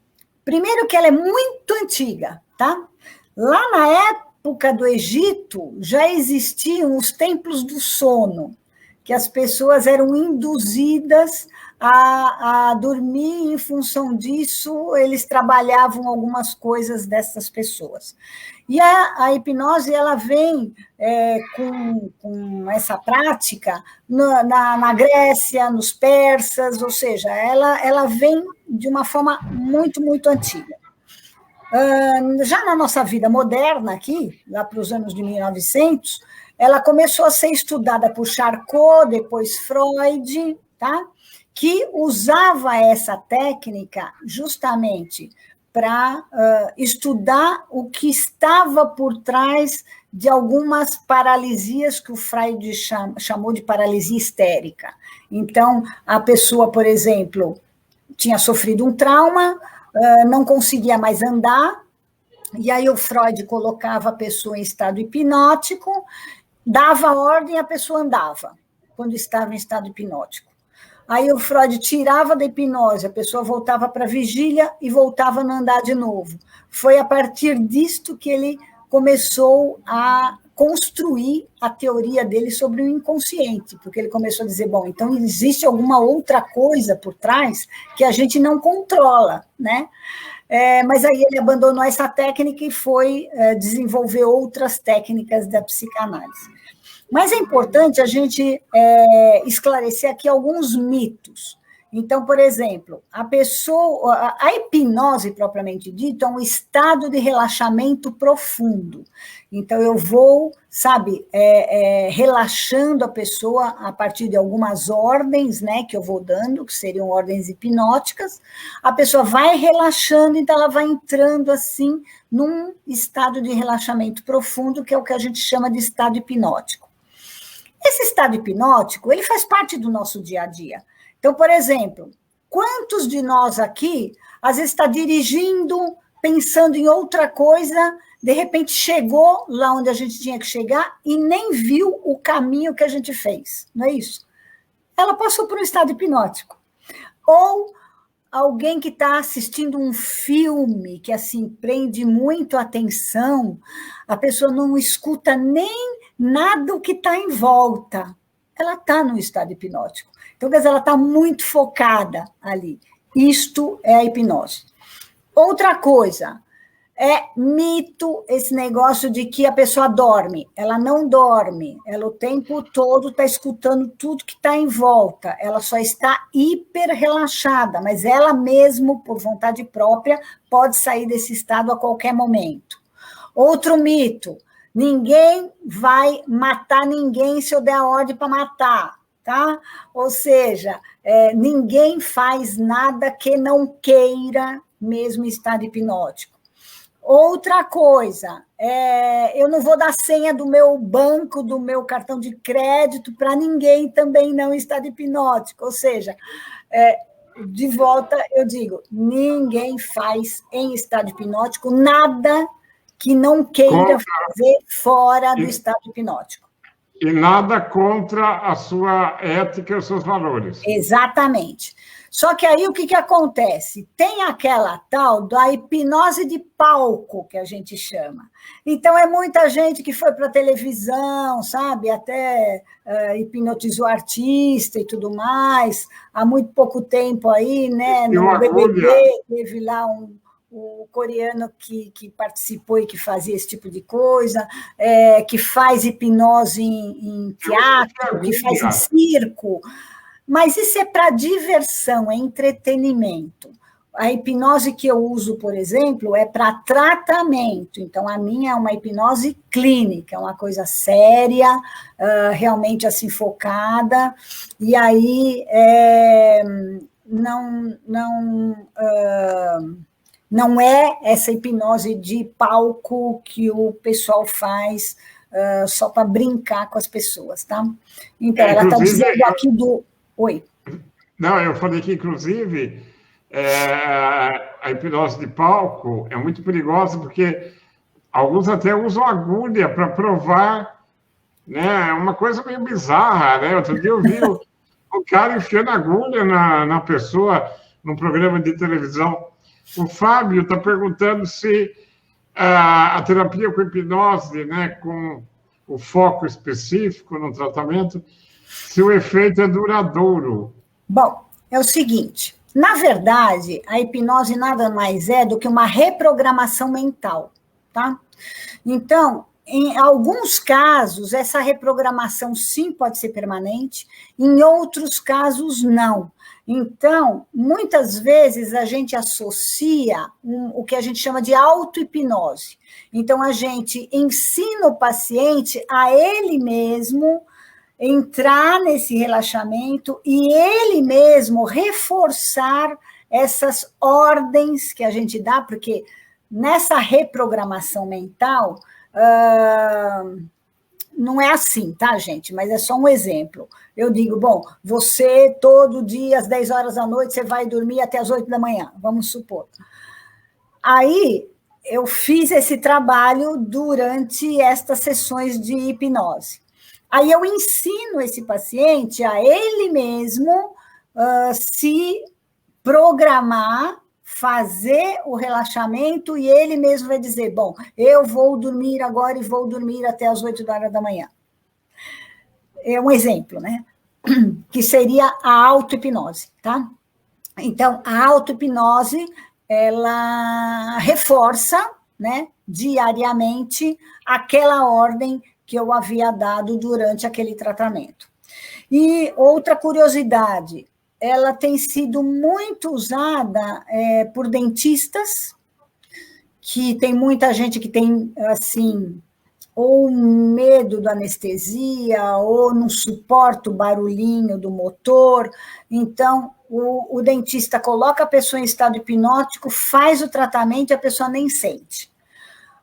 [SPEAKER 2] primeiro que ela é muito antiga, tá? Lá na época do Egito, já existiam os templos do sono, que as pessoas eram induzidas a dormir, em função disso, eles trabalhavam algumas coisas dessas pessoas. E a hipnose, ela vem com essa prática na Grécia, nos persas, ou seja, ela vem de uma forma muito, muito antiga. Já na nossa vida moderna aqui, lá para os anos de 1900, ela começou a ser estudada por Charcot, depois Freud, tá? Que usava essa técnica justamente para estudar o que estava por trás de algumas paralisias que o Freud chamou de paralisia histérica. Então, a pessoa, por exemplo, tinha sofrido um trauma, não conseguia mais andar, e aí o Freud colocava a pessoa em estado hipnótico, dava ordem e a pessoa andava, quando estava em estado hipnótico. Aí o Freud tirava da hipnose, a pessoa voltava para a vigília e voltava a andar de novo. Foi a partir disto que ele começou a construir a teoria dele sobre o inconsciente, porque ele começou a dizer, bom, então existe alguma outra coisa por trás que a gente não controla, né? Mas aí ele abandonou essa técnica e foi desenvolver outras técnicas da psicanálise. Mas é importante a gente esclarecer aqui alguns mitos. Então, por exemplo, a hipnose, propriamente dito, é um estado de relaxamento profundo. Então, eu vou, relaxando a pessoa a partir de algumas ordens, né, que eu vou dando, que seriam ordens hipnóticas. A pessoa vai relaxando, então ela vai entrando, assim, num estado de relaxamento profundo, que é o que a gente chama de estado hipnótico. Esse estado hipnótico, ele faz parte do nosso dia a dia. Então, por exemplo, quantos de nós aqui, às vezes está dirigindo, pensando em outra coisa, de repente chegou lá onde a gente tinha que chegar e nem viu o caminho que a gente fez, não é isso? Ela passou por um estado hipnótico. Ou alguém que está assistindo um filme que, assim, prende muito a atenção, a pessoa não escuta nem nada o que está em volta. Ela está no estado hipnótico. Então, quer dizer, ela está muito focada ali. Isto é a hipnose. Outra coisa, é mito esse negócio de que a pessoa dorme. Ela não dorme. Ela o tempo todo está escutando tudo que está em volta. Ela só está hiper relaxada, mas ela mesmo, por vontade própria, pode sair desse estado a qualquer momento. Outro mito, ninguém vai matar ninguém se eu der a ordem para matar. Tá? Ou seja, ninguém faz nada que não queira, mesmo em estado hipnótico. Outra coisa, eu não vou dar senha do meu banco, do meu cartão de crédito para ninguém também não em estado hipnótico. Ou seja, de volta eu digo, ninguém faz em estado hipnótico nada que não queira fazer fora do estado hipnótico.
[SPEAKER 1] E nada contra a sua ética e os seus valores.
[SPEAKER 2] Exatamente. Só que aí o que acontece? Tem aquela tal da hipnose de palco, que a gente chama. Então, é muita gente que foi para a televisão, sabe? Até hipnotizou artista e tudo mais. Há muito pouco tempo aí, né? No BBB, teve lá o coreano que participou e que fazia esse tipo de coisa, que faz hipnose em teatro, que faz em circo, mas isso é para diversão, é entretenimento. A hipnose que eu uso, por exemplo, é para tratamento, então a minha é uma hipnose clínica, é uma coisa séria, realmente assim focada, e aí não é essa hipnose de palco que o pessoal faz só para brincar com as pessoas, tá? Então, ela está dizendo aqui do... Oi.
[SPEAKER 1] Não, eu falei que, inclusive, a hipnose de palco é muito perigosa, porque alguns até usam agulha para provar, né? É uma coisa meio bizarra, né? Outro dia eu vi o cara enfiando agulha na pessoa num programa de televisão. O Fábio está perguntando se a terapia com hipnose, né, com o foco específico no tratamento, se o efeito é duradouro.
[SPEAKER 2] Bom, é o seguinte, na verdade, a hipnose nada mais é do que uma reprogramação mental, tá? Então, em alguns casos, essa reprogramação sim pode ser permanente, em outros casos, não. Então, muitas vezes a gente associa o que a gente chama de auto-hipnose. Então, a gente ensina o paciente a ele mesmo entrar nesse relaxamento e ele mesmo reforçar essas ordens que a gente dá, porque nessa reprogramação mental, não é assim, tá, gente? Mas é só um exemplo. Eu digo, bom, você todo dia às 10 horas da noite, você vai dormir até às 8 da manhã, vamos supor. Aí, eu fiz esse trabalho durante estas sessões de hipnose. Aí eu ensino esse paciente a ele mesmo se programar, fazer o relaxamento e ele mesmo vai dizer, bom, eu vou dormir agora e vou dormir até as 8 horas da manhã. É um exemplo, né? Que seria a auto-hipnose, tá? Então, a auto-hipnose, ela reforça, né, diariamente aquela ordem que eu havia dado durante aquele tratamento. E outra curiosidade, ela tem sido muito usada por dentistas, que tem muita gente que tem, assim, ou medo da anestesia, ou não suporta o barulhinho do motor. Então, o dentista coloca a pessoa em estado hipnótico, faz o tratamento e a pessoa nem sente.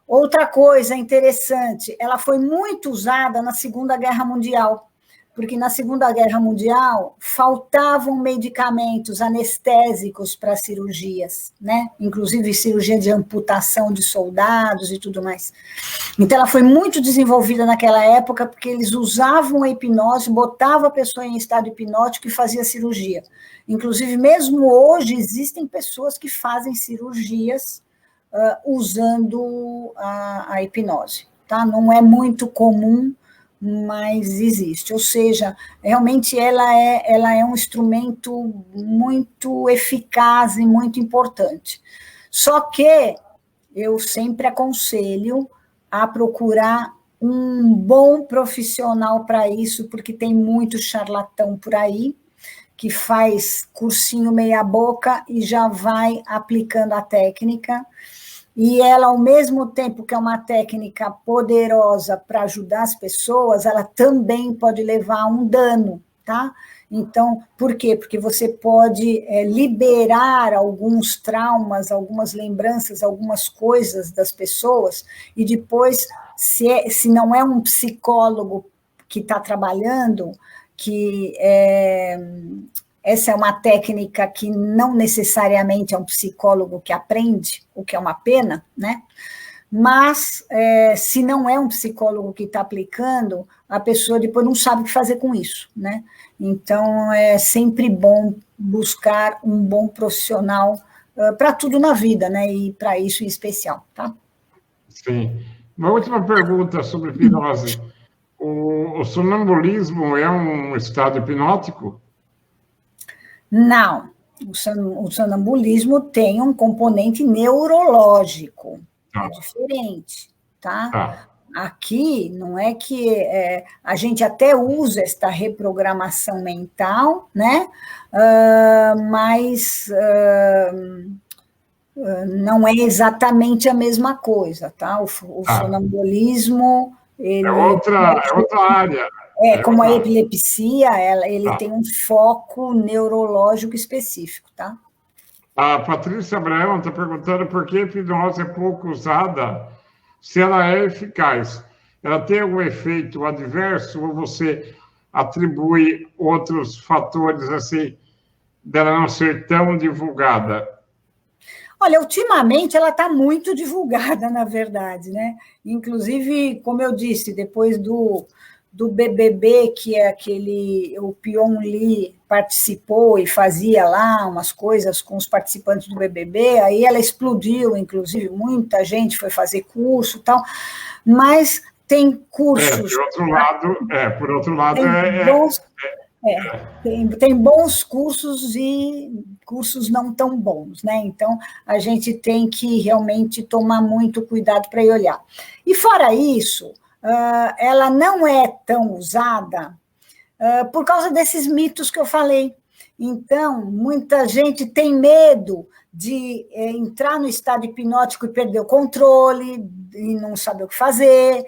[SPEAKER 2] Outra coisa interessante, ela foi muito usada na Segunda Guerra Mundial, porque na Segunda Guerra Mundial faltavam medicamentos anestésicos para cirurgias, né? Inclusive cirurgia de amputação de soldados e tudo mais. Então, ela foi muito desenvolvida naquela época, porque eles usavam a hipnose, botavam a pessoa em estado hipnótico e fazia cirurgia. Inclusive, mesmo hoje, existem pessoas que fazem cirurgias usando a hipnose, tá? Não é muito comum, mas existe. Ou seja, realmente ela é um instrumento muito eficaz e muito importante. Só que eu sempre aconselho a procurar um bom profissional para isso, porque tem muito charlatão por aí, que faz cursinho meia boca e já vai aplicando a técnica. E ela, ao mesmo tempo que é uma técnica poderosa para ajudar as pessoas, ela também pode levar a um dano, tá? Então, por quê? Porque você pode liberar alguns traumas, algumas lembranças, algumas coisas das pessoas, e depois, se não é um psicólogo que está trabalhando, que essa é uma técnica que não necessariamente é um psicólogo que aprende, o que é uma pena, né? Mas, se não é um psicólogo que está aplicando, a pessoa depois não sabe o que fazer com isso, né? Então, é sempre bom buscar um bom profissional para tudo na vida, né? E para isso em especial, tá?
[SPEAKER 1] Sim. Uma última pergunta sobre hipnose. O sonambulismo é um estado hipnótico?
[SPEAKER 2] Não. O sonambulismo tem um componente neurológico. É diferente, tá? Aqui, não é que a gente até usa esta reprogramação mental, né? Mas não é exatamente a mesma coisa, tá? O sonambulismo... Ele
[SPEAKER 1] é outra área.
[SPEAKER 2] Como a epilepsia, ele tem um foco neurológico específico, tá?
[SPEAKER 1] A Patrícia Abraão está perguntando por que a hipnose é pouco usada, se ela é eficaz. Ela tem algum efeito adverso ou você atribui outros fatores, assim, dela não ser tão divulgada?
[SPEAKER 2] Olha, ultimamente ela está muito divulgada, na verdade, né? Inclusive, como eu disse, depois do BBB, que é o Pyong Lee participou e fazia lá umas coisas com os participantes do BBB, aí ela explodiu, inclusive muita gente foi fazer curso e tal, mas tem cursos...
[SPEAKER 1] Por outro lado,
[SPEAKER 2] tem bons cursos e cursos não tão bons, né? Então, a gente tem que realmente tomar muito cuidado para ir olhar. E fora isso, ela não é tão usada por causa desses mitos que eu falei. Então, muita gente tem medo de entrar no estado hipnótico e perder o controle, e não saber o que fazer,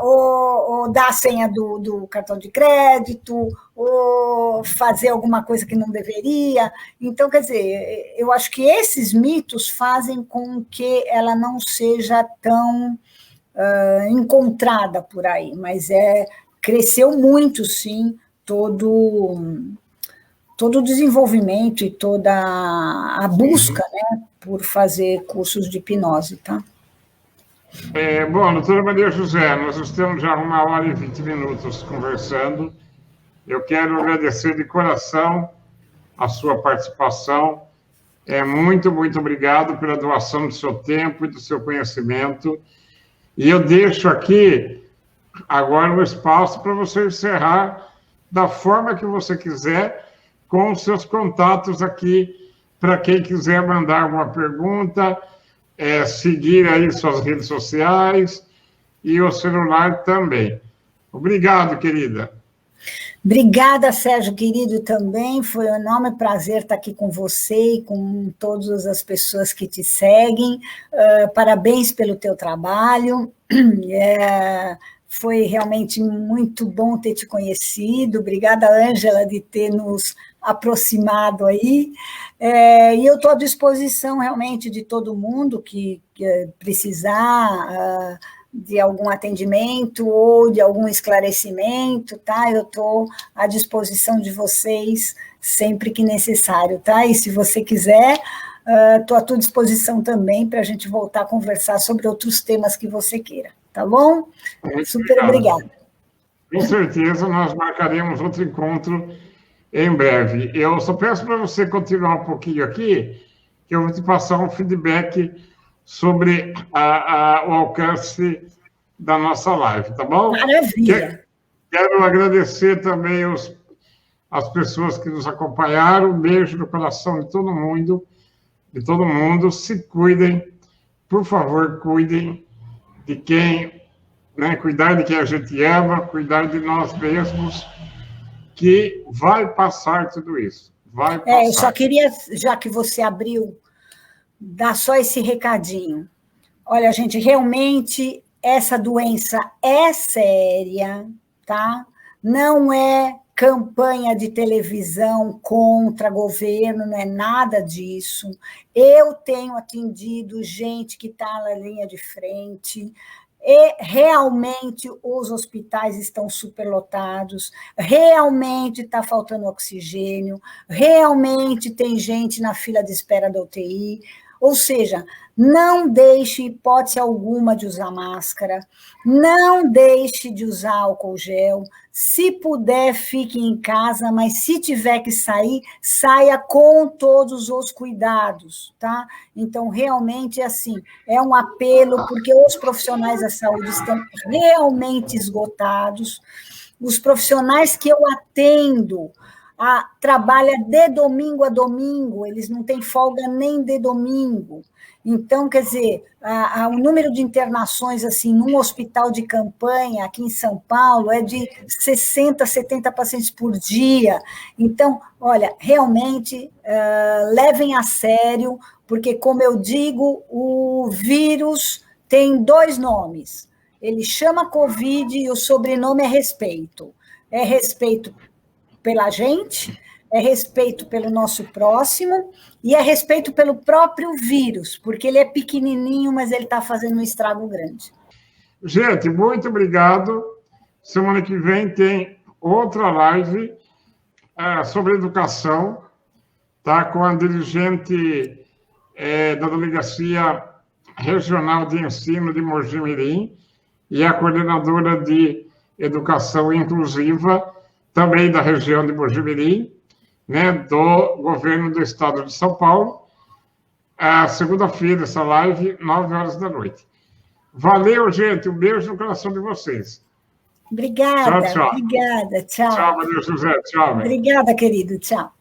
[SPEAKER 2] ou dar a senha do cartão de crédito, ou fazer alguma coisa que não deveria. Então, quer dizer, eu acho que esses mitos fazem com que ela não seja tão encontrada por aí, mas cresceu muito, sim, todo o desenvolvimento e toda a busca, né, por fazer cursos de hipnose, tá?
[SPEAKER 1] Bom, doutora Maria José, nós estamos já 1h e 20 minutos conversando. Eu quero agradecer de coração a sua participação. Muito, muito obrigado pela doação do seu tempo e do seu conhecimento. E eu deixo aqui agora o espaço para você encerrar da forma que você quiser, com os seus contatos aqui, para quem quiser mandar alguma pergunta, seguir aí suas redes sociais e o celular também. Obrigado, querida.
[SPEAKER 2] Obrigada, Sérgio, querido, também. Foi um enorme prazer estar aqui com você e com todas as pessoas que te seguem. Parabéns pelo teu trabalho. Foi realmente muito bom ter te conhecido. Obrigada, Ângela, de ter nos aproximado aí. E eu estou à disposição, realmente, de todo mundo que precisar de algum atendimento ou de algum esclarecimento, tá? Eu estou à disposição de vocês sempre que necessário, tá? E se você quiser, estou à tua disposição também para a gente voltar a conversar sobre outros temas que você queira, tá bom? Super obrigada.
[SPEAKER 1] Com certeza, nós marcaremos outro encontro em breve. Eu só peço para você continuar um pouquinho aqui, que eu vou te passar um feedback sobre o alcance da nossa live, tá bom?
[SPEAKER 2] Maravilha.
[SPEAKER 1] Quero agradecer também as pessoas que nos acompanharam. Um beijo no coração de todo mundo. Se cuidem, por favor, cuidem de quem, né? Cuidar de quem a gente ama, cuidar de nós mesmos, que vai passar tudo isso. Vai passar.
[SPEAKER 2] Eu só queria, já que você abriu, dar só esse recadinho. Olha, gente, realmente essa doença é séria, tá? Não é campanha de televisão contra governo, não é nada disso. Eu tenho atendido gente que está na linha de frente, e realmente os hospitais estão superlotados, realmente está faltando oxigênio, realmente tem gente na fila de espera da UTI. Ou seja, não deixe hipótese alguma de usar máscara, não deixe de usar álcool gel, se puder, fique em casa, mas se tiver que sair, saia com todos os cuidados, tá? Então, realmente, assim, é um apelo, porque os profissionais da saúde estão realmente esgotados, os profissionais que eu atendo, trabalha de domingo a domingo, eles não têm folga nem de domingo. Então, quer dizer, o número de internações, assim, num hospital de campanha, aqui em São Paulo, é de 60, 70 pacientes por dia. Então, olha, realmente, levem a sério, porque, como eu digo, o vírus tem 2 nomes. Ele chama Covid e o sobrenome é respeito. É respeito pela gente, é respeito pelo nosso próximo e é respeito pelo próprio vírus, porque ele é pequenininho, mas ele está fazendo um estrago grande.
[SPEAKER 1] Gente, muito obrigado. Semana que vem tem outra live sobre educação, tá? Com a dirigente da Delegacia Regional de Ensino de Mogi-mirim e a coordenadora de Educação Inclusiva, também da região de Mogi-mirim, né, do governo do estado de São Paulo. Segunda-feira, essa live, 9h da noite. Valeu, gente. Um beijo no coração de vocês.
[SPEAKER 2] Obrigada,
[SPEAKER 1] tchau, tchau.
[SPEAKER 2] Obrigada, tchau.
[SPEAKER 1] Tchau, Maria José. Tchau.
[SPEAKER 2] Obrigada, querido. Tchau.